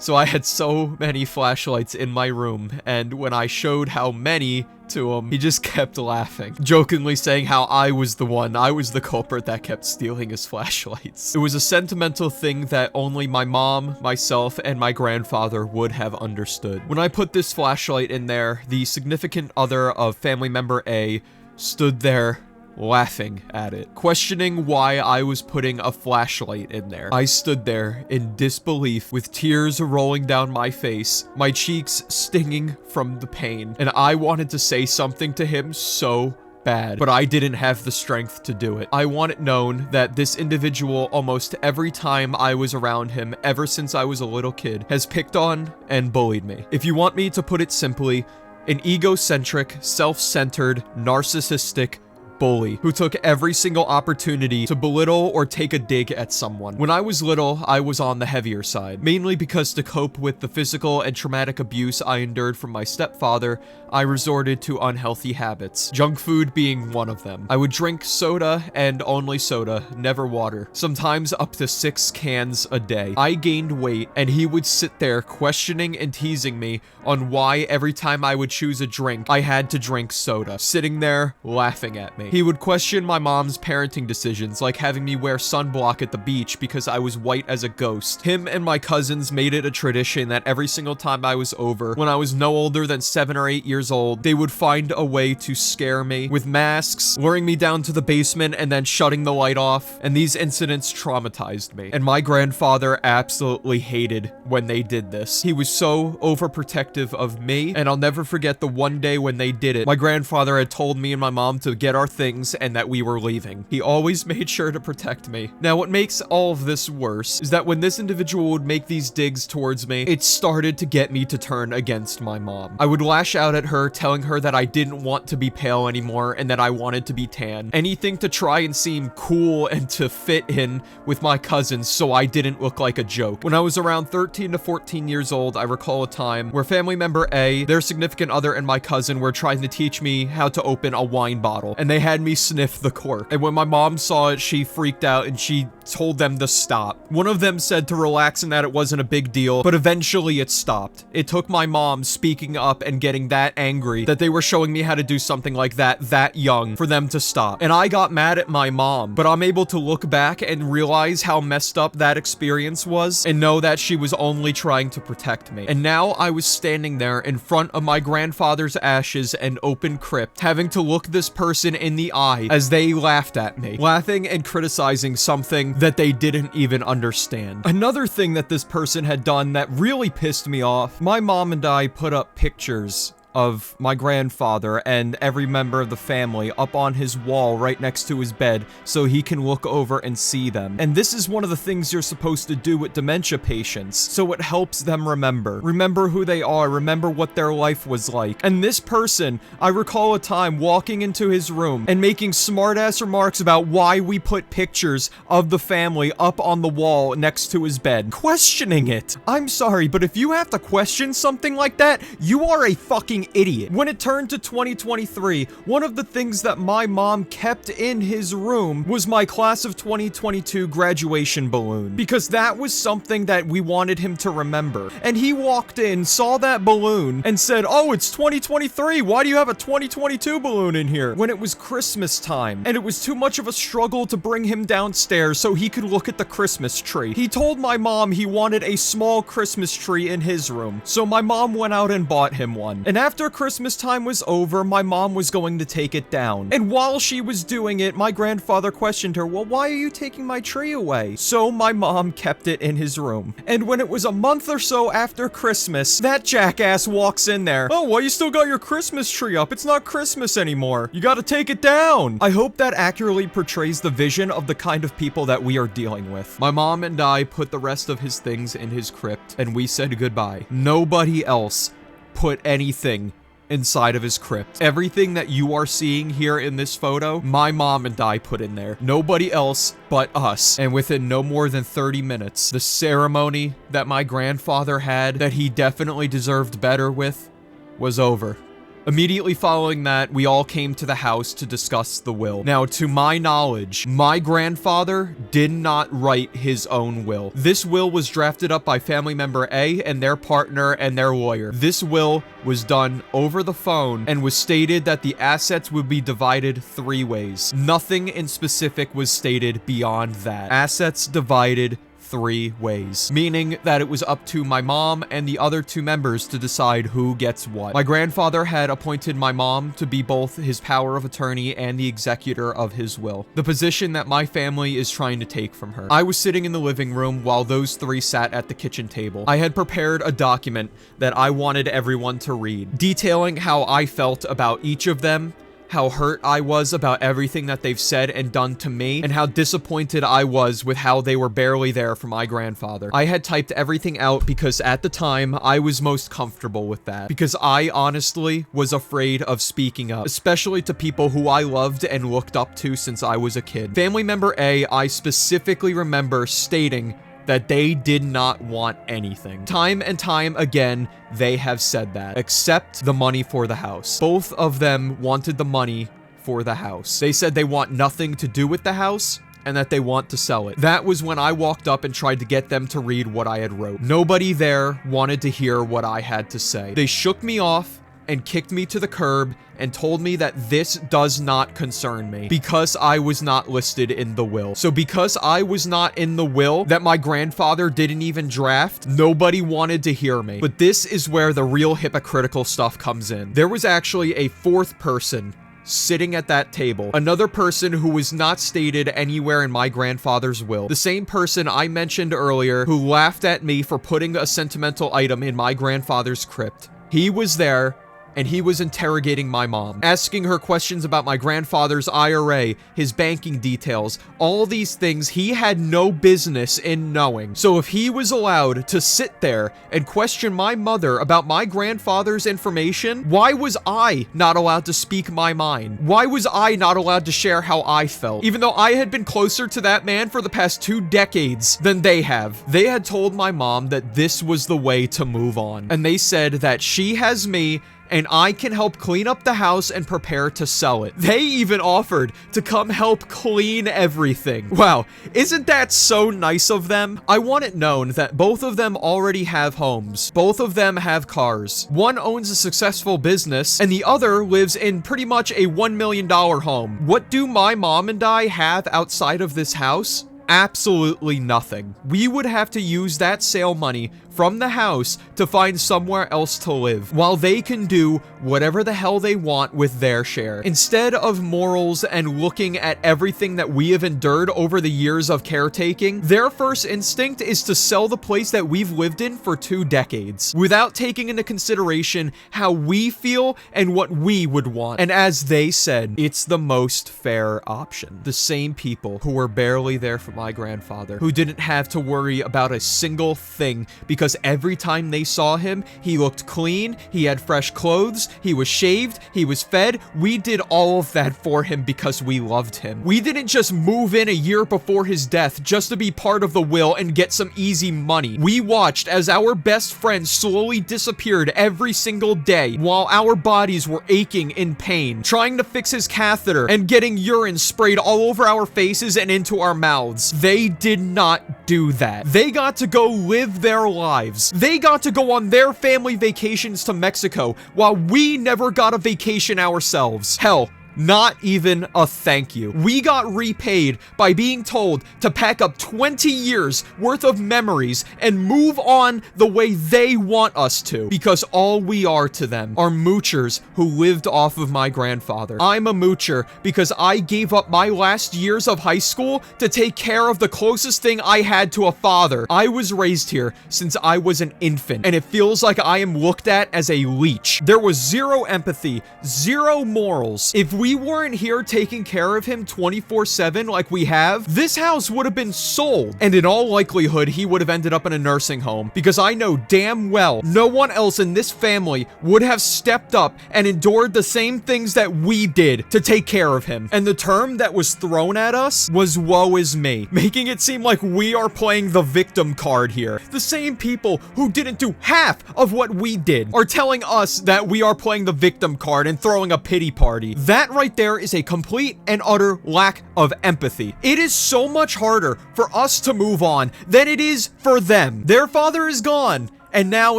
So I had so many flashlights in my room, and when I showed how many to him, he just kept laughing, jokingly saying how I was the culprit that kept stealing his flashlights. It was a sentimental thing that only my mom, myself, and my grandfather would have understood. When I put this flashlight in there, the significant other of family member A stood there laughing at it, questioning why I was putting a flashlight in there. I stood there in disbelief with tears rolling down my face, my cheeks stinging from the pain, and I wanted to say something to him so bad, but I didn't have the strength to do it. I want it known that this individual, almost every time I was around him, ever since I was a little kid, has picked on and bullied me. If you want me to put it simply, an egocentric, self-centered, narcissistic bully who took every single opportunity to belittle or take a dig at someone. When I was little, I was on the heavier side, mainly because to cope with the physical and traumatic abuse I endured from my stepfather, I resorted to unhealthy habits, junk food being one of them. I would drink soda and only soda, never water, sometimes up to 6 cans a day. I gained weight, and he would sit there questioning and teasing me on why every time I would choose a drink, I had to drink soda, sitting there laughing at me. He would question my mom's parenting decisions, like having me wear sunblock at the beach because I was white as a ghost. Him and my cousins made it a tradition that every single time I was over, when I was no older than 7 or 8 years old, they would find a way to scare me with masks, luring me down to the basement and then shutting the light off, and these incidents traumatized me. And my grandfather absolutely hated when they did this. He was so overprotective of me, and I'll never forget the one day when they did it. My grandfather had told me and my mom to get our things and that we were leaving. He always made sure to protect me. Now, what makes all of this worse is that when this individual would make these digs towards me, it started to get me to turn against my mom. I would lash out at her, telling her that I didn't want to be pale anymore and that I wanted to be tan. Anything to try and seem cool and to fit in with my cousins so I didn't look like a joke. When I was around 13 to 14 years old, I recall a time where family member A, their significant other, and my cousin were trying to teach me how to open a wine bottle, and they had me sniff the cork. And when my mom saw it, she freaked out and she told them to stop. One of them said to relax and that it wasn't a big deal, but eventually it stopped. It took my mom speaking up and getting that angry that they were showing me how to do something like that young for them to stop. And I got mad at my mom, but I'm able to look back and realize how messed up that experience was and know that she was only trying to protect me. And now I was standing there in front of my grandfather's ashes and open crypt, having to look this person in the eye as they laughed at me, laughing and criticizing something that they didn't even understand. Another thing that this person had done that really pissed me off, my mom and I put up pictures of my grandfather and every member of the family up on his wall right next to his bed so he can look over and see them. And this is one of the things you're supposed to do with dementia patients, so it helps them remember who they are, remember what their life was like. And this person, I recall a time walking into his room and making smart-ass remarks about why we put pictures of the family up on the wall next to his bed, questioning it. I'm sorry, but if you have to question something like that, you are a fucking idiot. When it turned to 2023, one of the things that my mom kept in his room was my class of 2022 graduation balloon, because that was something that we wanted him to remember. And he walked in, saw that balloon, and said, "Oh, it's 2023. Why do you have a 2022 balloon in here?" When it was Christmas time, and it was too much of a struggle to bring him downstairs so he could look at the Christmas tree. He told my mom he wanted a small Christmas tree in his room, so my mom went out and bought him one. And after after Christmas time was over, my mom was going to take it down. And while she was doing it, my grandfather questioned her, well, why are you taking my tree away? So my mom kept it in his room. And when it was a month or so after Christmas, that jackass walks in there. Oh, why you still got your Christmas tree up? It's not Christmas anymore. You gotta take it down. I hope that accurately portrays the vision of the kind of people that we are dealing with. My mom and I put the rest of his things in his crypt, and we said goodbye. Nobody else put anything inside of his crypt. Everything that you are seeing here in this photo, my mom and I put in there. Nobody else but us. And within no more than 30 minutes, the ceremony that my grandfather had, that he definitely deserved better with, was over. Immediately following that, we all came to the house to discuss the will. Now, to my knowledge, my grandfather did not write his own will. This will was drafted up by family member A and their partner and their lawyer. This will was done over the phone and was stated that the assets would be divided 3 ways. Nothing in specific was stated beyond that. Assets divided 3 ways, meaning that it was up to my mom and the other 2 members to decide who gets what. My grandfather had appointed my mom to be both his power of attorney and the executor of his will, the position that my family is trying to take from her. I was sitting in the living room while those 3 sat at the kitchen table. I had prepared a document that I wanted everyone to read, detailing how I felt about each of them, how hurt I was about everything that they've said and done to me, and how disappointed I was with how they were barely there for my grandfather. I had typed everything out because at the time, I was most comfortable with that, because I honestly was afraid of speaking up, especially to people who I loved and looked up to since I was a kid. Family member A, I specifically remember stating that they did not want anything. Time and time again, they have said that, except the money for the house. Both of them wanted the money for the house. They said they want nothing to do with the house and that they want to sell it. That was when I walked up and tried to get them to read what I had wrote. Nobody there wanted to hear what I had to say. They shook me off and kicked me to the curb and told me that this does not concern me because I was not listed in the will. So because I was not in the will that my grandfather didn't even draft, nobody wanted to hear me. But this is where the real hypocritical stuff comes in. There was actually a 4th person sitting at that table. Another person who was not stated anywhere in my grandfather's will. The same person I mentioned earlier who laughed at me for putting a sentimental item in my grandfather's crypt. He was there, and he was interrogating my mom, asking her questions about my grandfather's IRA, his banking details, all these things he had no business in knowing. So if he was allowed to sit there and question my mother about my grandfather's information, why was I not allowed to speak my mind? Why was I not allowed to share how I felt? Even though I had been closer to that man for the past 2 decades than they have. They had told my mom that this was the way to move on. And they said that she has me and I can help clean up the house and prepare to sell it. They even offered to come help clean everything. Wow, isn't that so nice of them? I want it known that both of them already have homes. Both of them have cars. One owns a successful business, and the other lives in pretty much a $1 million home. What do my mom and I have outside of this house? Absolutely nothing. We would have to use that sale money from the house to find somewhere else to live, while they can do whatever the hell they want with their share. Instead of morals and looking at everything that we have endured over the years of caretaking, their first instinct is to sell the place that we've lived in for 2 decades, without taking into consideration how we feel and what we would want. And as they said, it's the most fair option. The same people who were barely there for my grandfather, who didn't have to worry about a single thing because every time they saw him, he looked clean, he had fresh clothes, he was shaved, he was fed. We did all of that for him because we loved him. We didn't just move in a year before his death just to be part of the will and get some easy money. We watched as our best friend slowly disappeared every single day while our bodies were aching in pain, trying to fix his catheter and getting urine sprayed all over our faces and into our mouths. They did not do that. They got to go live their lives. They got to go on their family vacations to Mexico while we never got a vacation ourselves. Hell, Not even a thank you. We got repaid by being told to pack up 20 years worth of memories and move on the way they want us to, because all we are to them are moochers who lived off of my grandfather. I'm a moocher because I gave up my last years of high school to take care of the closest thing I had to a father. I was raised here since I was an infant, and it feels like I am looked at as a leech. There was zero empathy, zero morals. If we weren't here taking care of him 24/7 like we have, this house would have been sold, and in all likelihood he would have ended up in a nursing home, because I know damn well no one else in this family would have stepped up and endured the same things that we did to take care of him. And the term that was thrown at us was woe is me, making it seem like we are playing the victim card here. The same people who didn't do half of what we did are telling us that we are playing the victim card and throwing a pity party. That right there is a complete and utter lack of empathy. It is so much harder for us to move on than it is for them. Their father is gone, and now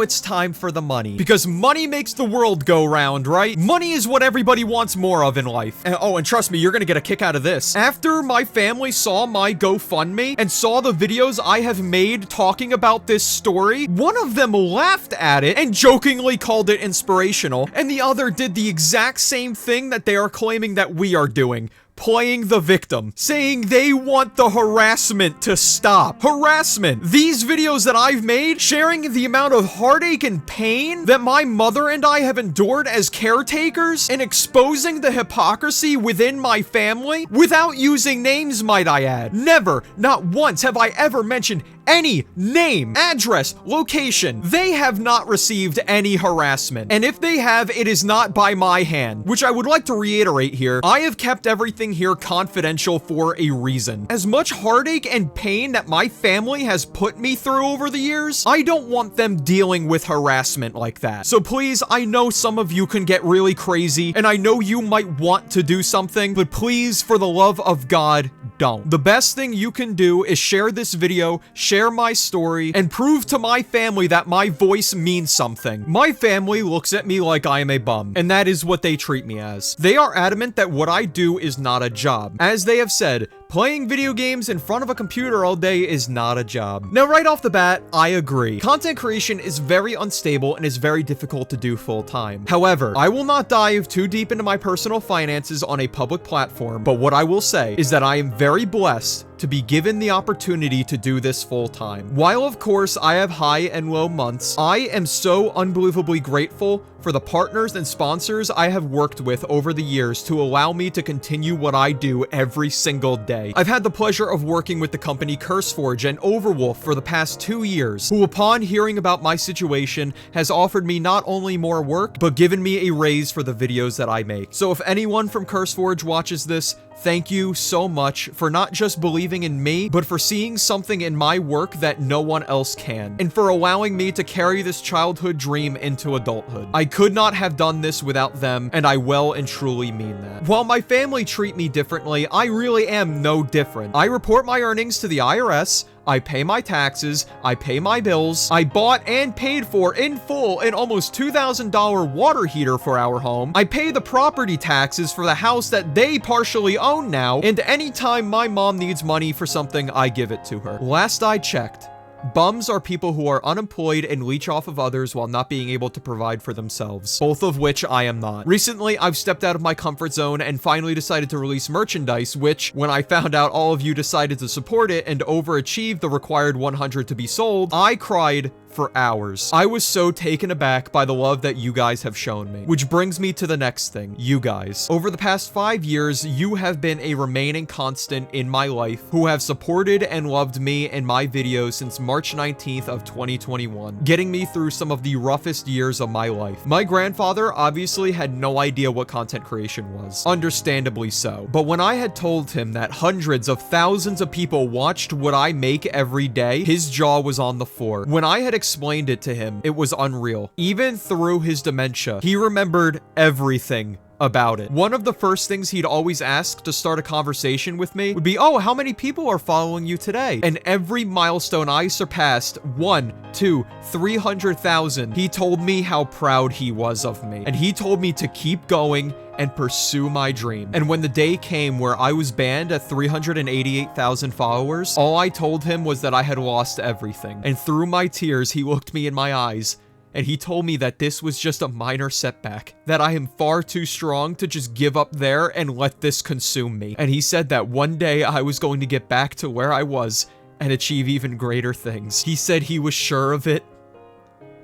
it's time for the money. Because money makes the world go round, right? Money is what everybody wants more of in life. And trust me, you're gonna get a kick out of this. After my family saw my GoFundMe and saw the videos I have made talking about this story, one of them laughed at it and jokingly called it inspirational, and the other did the exact same thing that they are claiming that we are doing. Playing the victim, saying they want the harassment to stop. Harassment! These videos that I've made, sharing the amount of heartache and pain that my mother and I have endured as caretakers, and exposing the hypocrisy within my family, without using names, might I add. Never, not once have I ever mentioned any name, address, location. They have not received any harassment. And if they have, it is not by my hand, which I would like to reiterate here. I have kept everything here confidential for a reason. As much heartache and pain that my family has put me through over the years, I don't want them dealing with harassment like that. So please, I know some of you can get really crazy, and I know you might want to do something, but please, for the love of God, don't. The best thing you can do is share this video, share my story, and prove to my family that my voice means something. My family looks at me like I am a bum, and that is what they treat me as. They are adamant that what I do is not a job. As they have said, playing video games in front of a computer all day is not a job. Now, right off the bat, I agree. Content creation is very unstable and is very difficult to do full time. However, I will not dive too deep into my personal finances on a public platform, but what I will say is that I am very blessed to be given the opportunity to do this full time. While of course I have high and low months, I am so unbelievably grateful for the partners and sponsors I have worked with over the years to allow me to continue what I do every single day. I've had the pleasure of working with the company CurseForge and Overwolf for the past 2 years, who upon hearing about my situation has offered me not only more work, but given me a raise for the videos that I make. So if anyone from CurseForge watches this, thank you so much for not just believing in me, but for seeing something in my work that no one else can, and for allowing me to carry this childhood dream into adulthood. I could not have done this without them, and I well and truly mean that. While my family treat me differently, I really am no different. I report my earnings to the IRS, I pay my taxes, I pay my bills, I bought and paid for in full an almost $2,000 water heater for our home, I pay the property taxes for the house that they partially own now, and anytime my mom needs money for something, I give it to her. Last I checked, bums are people who are unemployed and leech off of others while not being able to provide for themselves, both of which I am not. Recently, I've stepped out of my comfort zone and finally decided to release merchandise, which, when I found out all of you decided to support it and overachieve the required 100 to be sold, I cried for hours. I was so taken aback by the love that you guys have shown me. Which brings me to the next thing, you guys. Over the past 5 years, you have been a remaining constant in my life who have supported and loved me and my videos since March 19th of 2021, getting me through some of the roughest years of my life. My grandfather obviously had no idea what content creation was, understandably so, but when I had told him that hundreds of thousands of people watched what I make every day, his jaw was on the floor. When I had explained it to him, it was unreal. Even through his dementia, he remembered everything about it. One of the first things he'd always ask to start a conversation with me would be, oh, how many people are following you today? And every milestone I surpassed, 1, 2, 300,000, he told me how proud he was of me. And he told me to keep going and pursue my dream. And when the day came where I was banned at 388,000 followers, all I told him was that I had lost everything. And through my tears, he looked me in my eyes and he told me that this was just a minor setback, that I am far too strong to just give up there and let this consume me. And he said that one day I was going to get back to where I was and achieve even greater things. He said he was sure of it,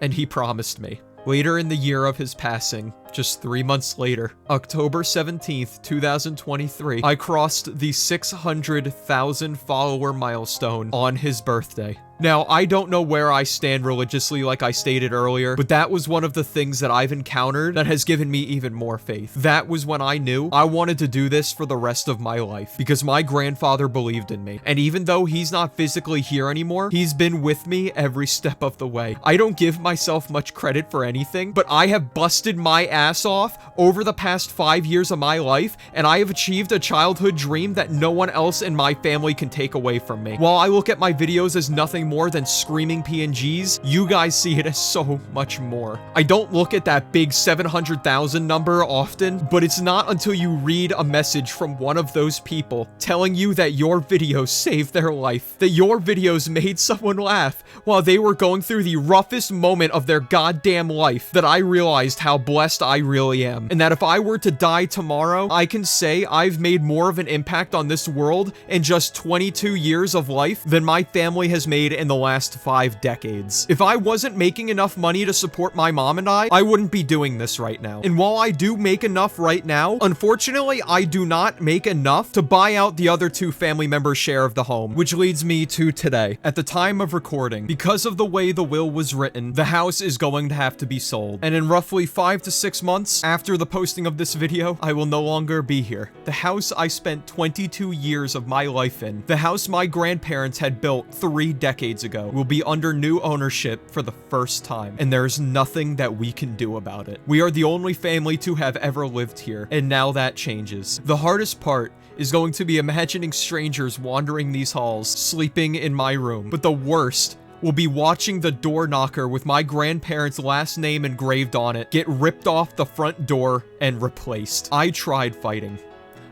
and he promised me. Later in the year of his passing, just 3 months later, October 17th, 2023, I crossed the 600,000 follower milestone on his birthday. Now, I don't know where I stand religiously like I stated earlier, but that was one of the things that I've encountered that has given me even more faith. That was when I knew I wanted to do this for the rest of my life, because my grandfather believed in me. And even though he's not physically here anymore, he's been with me every step of the way. I don't give myself much credit for anything, but I have busted my ass off over the past 5 years of my life, and I have achieved a childhood dream that no one else in my family can take away from me. While I look at my videos as nothing more than screaming PNGs, you guys see it as so much more. I don't look at that big 700,000 number often, but it's not until you read a message from one of those people telling you that your videos saved their life, that your videos made someone laugh while they were going through the roughest moment of their goddamn life, that I realized how blessed I really am. And that if I were to die tomorrow, I can say I've made more of an impact on this world in just 22 years of life than my family has made in the last 5 decades. If I wasn't making enough money to support my mom and I wouldn't be doing this right now. And while I do make enough right now, unfortunately, I do not make enough to buy out the other 2 family members' share of the home, which leads me to today. At the time of recording, because of the way the will was written, the house is going to have to be sold. And in roughly 5 to 6 months after the posting of this video, I will no longer be here. The house I spent 22 years of my life in, the house my grandparents had built 3 decades ago, will be under new ownership for the first time, and there's nothing that we can do about it. We are the only family to have ever lived here, and now that changes. The hardest part is going to be imagining strangers wandering these halls, sleeping in my room, but the worst will be watching the door knocker with my grandparents' last name engraved on it get ripped off the front door and replaced. I tried fighting.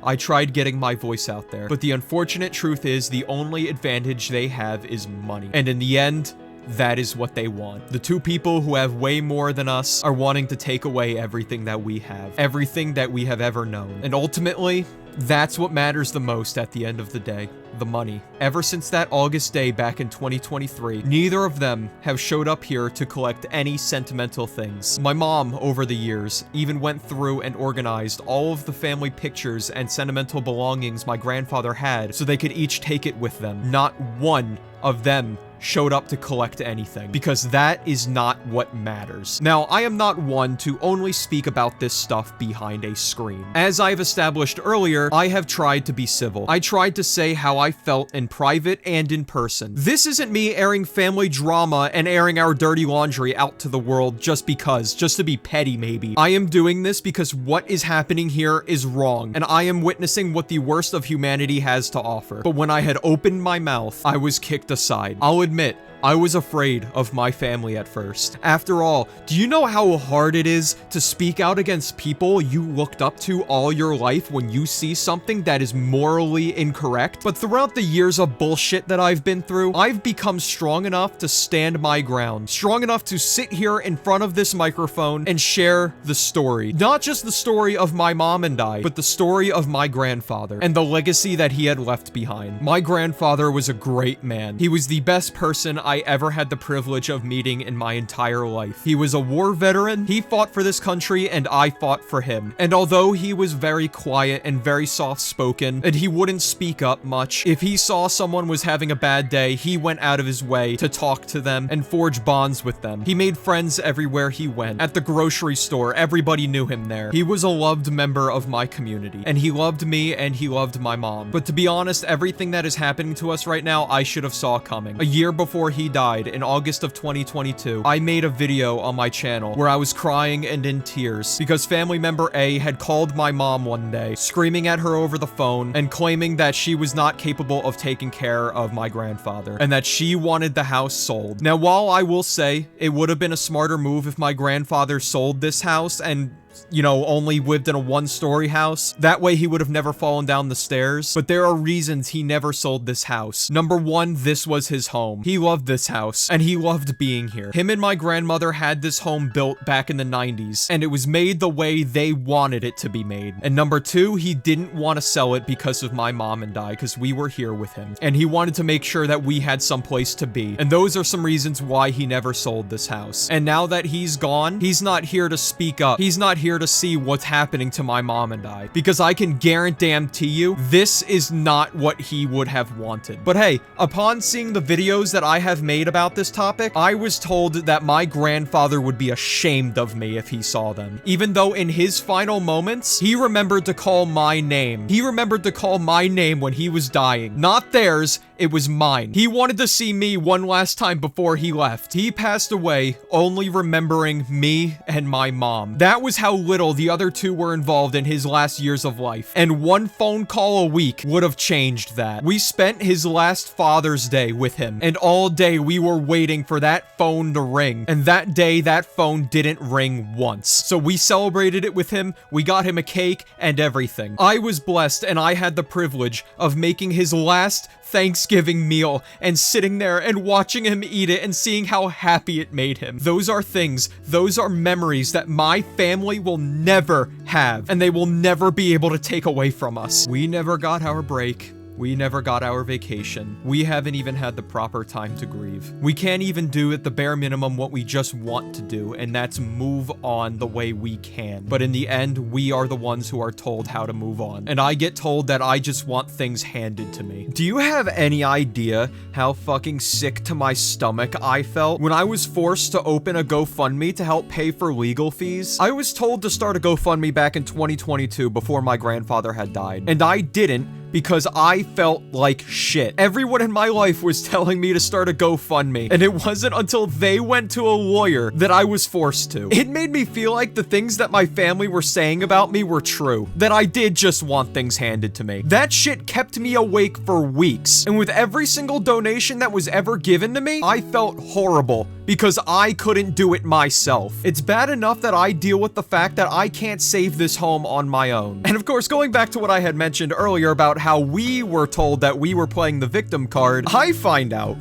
I tried getting my voice out there, but the unfortunate truth is the only advantage they have is money. And in the end, that is what they want. The 2 people who have way more than us are wanting to take away everything that we have, everything that we have ever known. And ultimately, that's what matters the most at the end of the day. The money. Ever since that August day back in 2023, neither of them have showed up here to collect any sentimental things. My mom, over the years, even went through and organized all of the family pictures and sentimental belongings my grandfather had so they could each take it with them. Not one of them showed up to collect anything, because that is not what matters. Now, I am not one to only speak about this stuff behind a screen. As I've established earlier, I have tried to be civil. I tried to say how I felt in private and in person. This isn't me airing family drama and airing our dirty laundry out to the world just to be petty maybe. I am doing this because what is happening here is wrong, and I am witnessing what the worst of humanity has to offer. But when I had opened my mouth, I was kicked aside. I'll admit, I was afraid of my family at first. After all, do you know how hard it is to speak out against people you looked up to all your life when you see something that is morally incorrect? But throughout the years of bullshit that I've been through, I've become strong enough to stand my ground. Strong enough to sit here in front of this microphone and share the story. Not just the story of my mom and I, but the story of my grandfather and the legacy that he had left behind. My grandfather was a great man. He was the best person I ever had the privilege of meeting in my entire life. He was a war veteran, he fought for this country, and I fought for him. And although he was very quiet and very soft-spoken, and he wouldn't speak up much, if he saw someone was having a bad day, he went out of his way to talk to them and forge bonds with them. He made friends everywhere he went. At the grocery store, everybody knew him there. He was a loved member of my community, and he loved me and he loved my mom. But to be honest, everything that is happening to us right now, I should have saw coming. A year before he he died in August of 2022, I made a video on my channel where I was crying and in tears because family member A had called my mom one day, screaming at her over the phone and claiming that she was not capable of taking care of my grandfather and that she wanted the house sold. Now, while I will say it would have been a smarter move if my grandfather sold this house and, you know, only lived in a one-story house. That way he would have never fallen down the stairs. But there are reasons he never sold this house. Number one, this was his home. He loved this house, and he loved being here. Him and my grandmother had this home built back in the 90s, and it was made the way they wanted it to be made. And number two, he didn't want to sell it because of my mom and I, because we were here with him. And he wanted to make sure that we had some place to be. And those are some reasons why he never sold this house. And now that he's gone, he's not here to speak up. He's not here to see what's happening to my mom and I, because I can guarantee you this is not what he would have wanted. But hey, upon seeing the videos that I have made about this topic, I was told that my grandfather would be ashamed of me if he saw them. Even though in his final moments, he remembered to call my name. He remembered to call my name when he was dying. Not theirs, it was mine. He wanted to see me one last time before he left. He passed away only remembering me and my mom. That was how little the other two were involved in his last years of life. And one phone call a week would have changed that. We spent his last Father's Day with him, and all day we were waiting for that phone to ring. And that day, that phone didn't ring once. So we celebrated it with him, we got him a cake, and everything. I was blessed, and I had the privilege of making his last Thanksgiving meal and sitting there and watching him eat it and seeing how happy it made him. Those are things, those are memories that my family will never have, and they will never be able to take away from us. We never got our break. We never got our vacation. We haven't even had the proper time to grieve. We can't even do at the bare minimum what we just want to do, and that's move on the way we can. But in the end, we are the ones who are told how to move on. And I get told that I just want things handed to me. Do you have any idea how fucking sick to my stomach I felt when I was forced to open a GoFundMe to help pay for legal fees? I was told to start a GoFundMe back in 2022 before my grandfather had died, and I didn't, because I felt like shit. Everyone in my life was telling me to start a GoFundMe, and it wasn't until they went to a lawyer that I was forced to. It made me feel like the things that my family were saying about me were true, that I did just want things handed to me. That shit kept me awake for weeks, and with every single donation that was ever given to me, I felt horrible because I couldn't do it myself. It's bad enough that I deal with the fact that I can't save this home on my own. And of course, going back to what I had mentioned earlier about how we were told that we were playing the victim card, I find out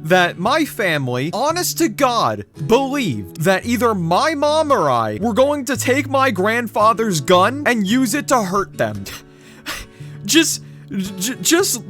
that my family, honest to God, believed that either my mom or I were going to take my grandfather's gun and use it to hurt them. Just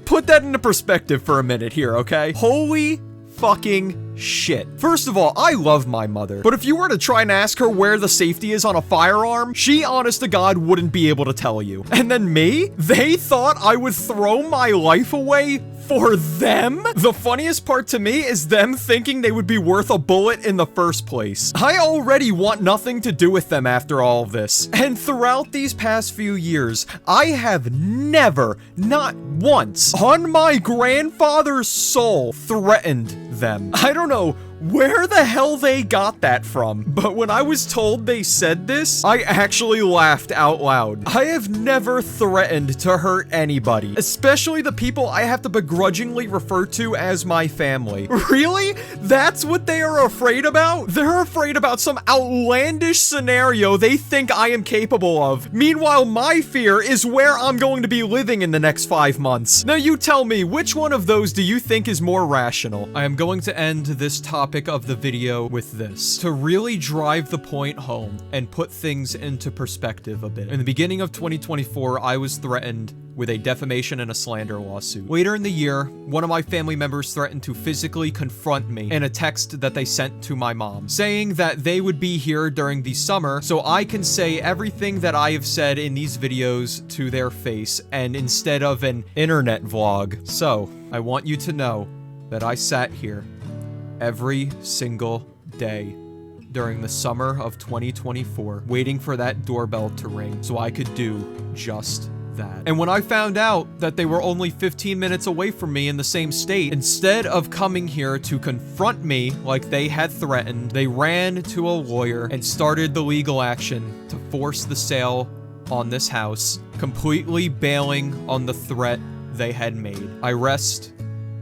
put that into perspective for a minute here, okay? Holy fucking shit. First of all, I love my mother, but if you were to try and ask her where the safety is on a firearm, she, honest to God, wouldn't be able to tell you. And then me? They thought I would throw my life away for them? The funniest part to me is them thinking they would be worth a bullet in the first place. I already want nothing to do with them after all of this. And throughout these past few years, I have never, not once, on my grandfather's soul, threatened them. I don't know where the hell they got that from, but when I was told they said this, I actually laughed out loud. I have never threatened to hurt anybody, especially the people I have to begrudgingly refer to as my family. Really? That's what they are afraid about? They're afraid about some outlandish scenario they think I am capable of. Meanwhile, my fear is where I'm going to be living in the next 5 months. Now you tell me, which one of those do you think is more rational? I am going to end this topic of the video with this, to really drive the point home and put things into perspective a bit. In the beginning of 2024, I was threatened with a defamation and a slander lawsuit. Later in the year, one of my family members threatened to physically confront me in a text that they sent to my mom, saying that they would be here during the summer so I can say everything that I have said in these videos to their face, and instead of an internet vlog. So, I want you to know that I sat here every single day during the summer of 2024, waiting for that doorbell to ring so I could do just that. And when I found out that they were only 15 minutes away from me in the same state, instead of coming here to confront me like they had threatened, they ran to a lawyer and started the legal action to force the sale on this house, completely bailing on the threat they had made. I rest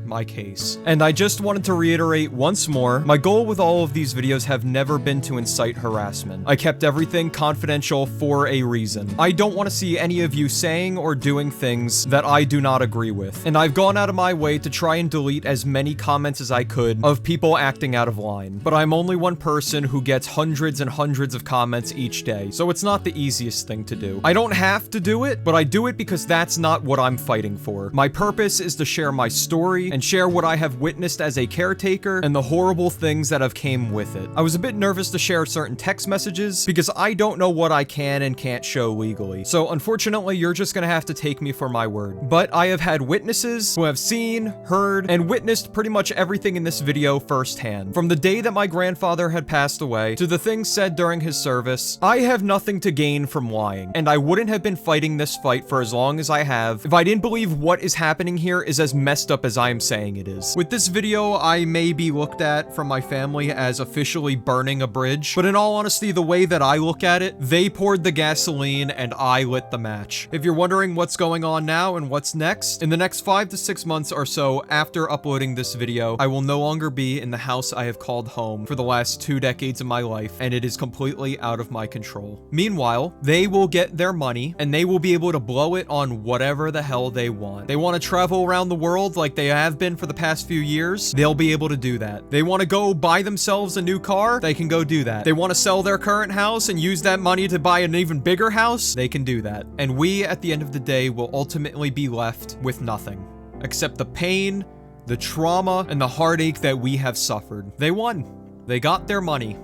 my case. And I just wanted to reiterate once more, my goal with all of these videos have never been to incite harassment. I kept everything confidential for a reason. I don't want to see any of you saying or doing things that I do not agree with. And I've gone out of my way to try and delete as many comments as I could of people acting out of line. But I'm only one person who gets hundreds and hundreds of comments each day, so it's not the easiest thing to do. I don't have to do it, but I do it because that's not what I'm fighting for. My purpose is to share my story and share what I have witnessed as a caretaker and the horrible things that have came with it. I was a bit nervous to share certain text messages because I don't know what I can and can't show legally. So unfortunately, you're just gonna have to take me for my word. But I have had witnesses who have seen, heard, and witnessed pretty much everything in this video firsthand. From the day that my grandfather had passed away to the things said during his service, I have nothing to gain from lying, and I wouldn't have been fighting this fight for as long as I have if I didn't believe what is happening here is as messed up as I am saying it is. With this video, I may be looked at from my family as officially burning a bridge, but in all honesty, the way that I look at it, they poured the gasoline and I lit the match. If you're wondering what's going on now and what's next, in the next 5 to 6 months or so after uploading this video, I will no longer be in the house I have called home for the last 2 decades of my life, and it is completely out of my control. Meanwhile, they will get their money and they will be able to blow it on whatever the hell they want. They want to travel around the world like they have been for the past few years, they'll be able to do that. They want to go buy themselves a new car, they can go do that. They want to sell their current house and use that money to buy an even bigger house, they can do that. And we, at the end of the day, will ultimately be left with nothing, except the pain, the trauma, and the heartache that we have suffered. They won. They got their money.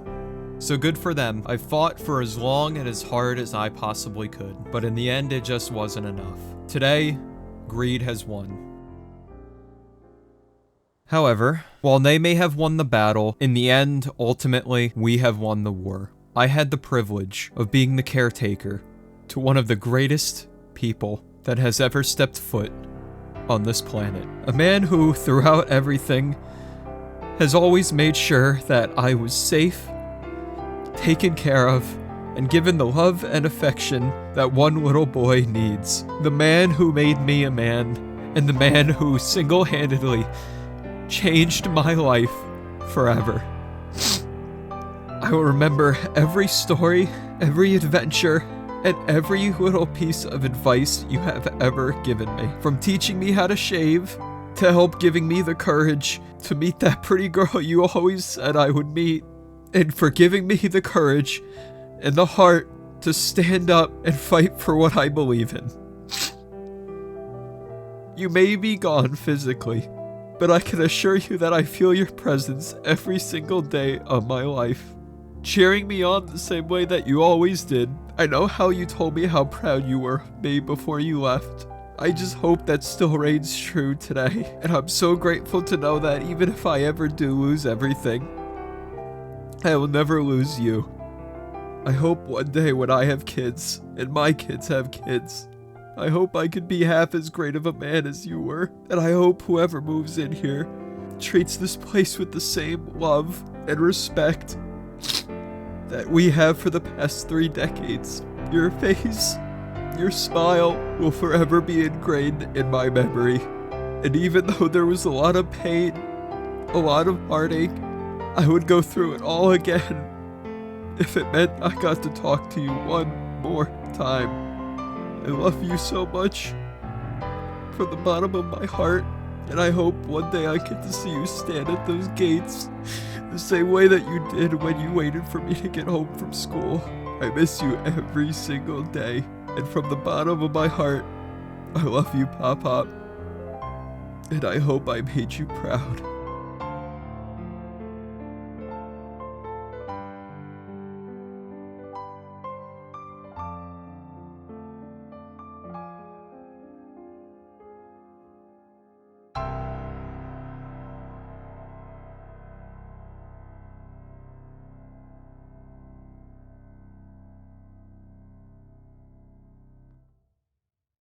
So good for them. I fought for as long and as hard as I possibly could, but in the end, it just wasn't enough. Today, greed has won. However, while they may have won the battle, in the end, ultimately, we have won the war. I had the privilege of being the caretaker to one of the greatest people that has ever stepped foot on this planet. A man who, throughout everything, has always made sure that I was safe, taken care of, and given the love and affection that one little boy needs. The man who made me a man, and the man who single-handedly changed my life forever. I will remember every story, every adventure, and every little piece of advice you have ever given me. From teaching me how to shave, to help giving me the courage to meet that pretty girl you always said I would meet, and for giving me the courage and the heart to stand up and fight for what I believe in. You may be gone physically, but I can assure you that I feel your presence every single day of my life, cheering me on the same way that you always did. I know how you told me how proud you were of me before you left. I just hope that still reigns true today, and I'm so grateful to know that even if I ever do lose everything, I will never lose you. I hope one day when I have kids, and my kids have kids, I hope I could be half as great of a man as you were, and I hope whoever moves in here treats this place with the same love and respect that we have for the past 3 decades. Your face, your smile will forever be ingrained in my memory, and even though there was a lot of pain, a lot of heartache, I would go through it all again if it meant I got to talk to you one more time. I love you so much from the bottom of my heart, and I hope one day I get to see you stand at those gates the same way that you did when you waited for me to get home from school. I miss you every single day, and from the bottom of my heart, I love you, Pop Pop, and I hope I made you proud.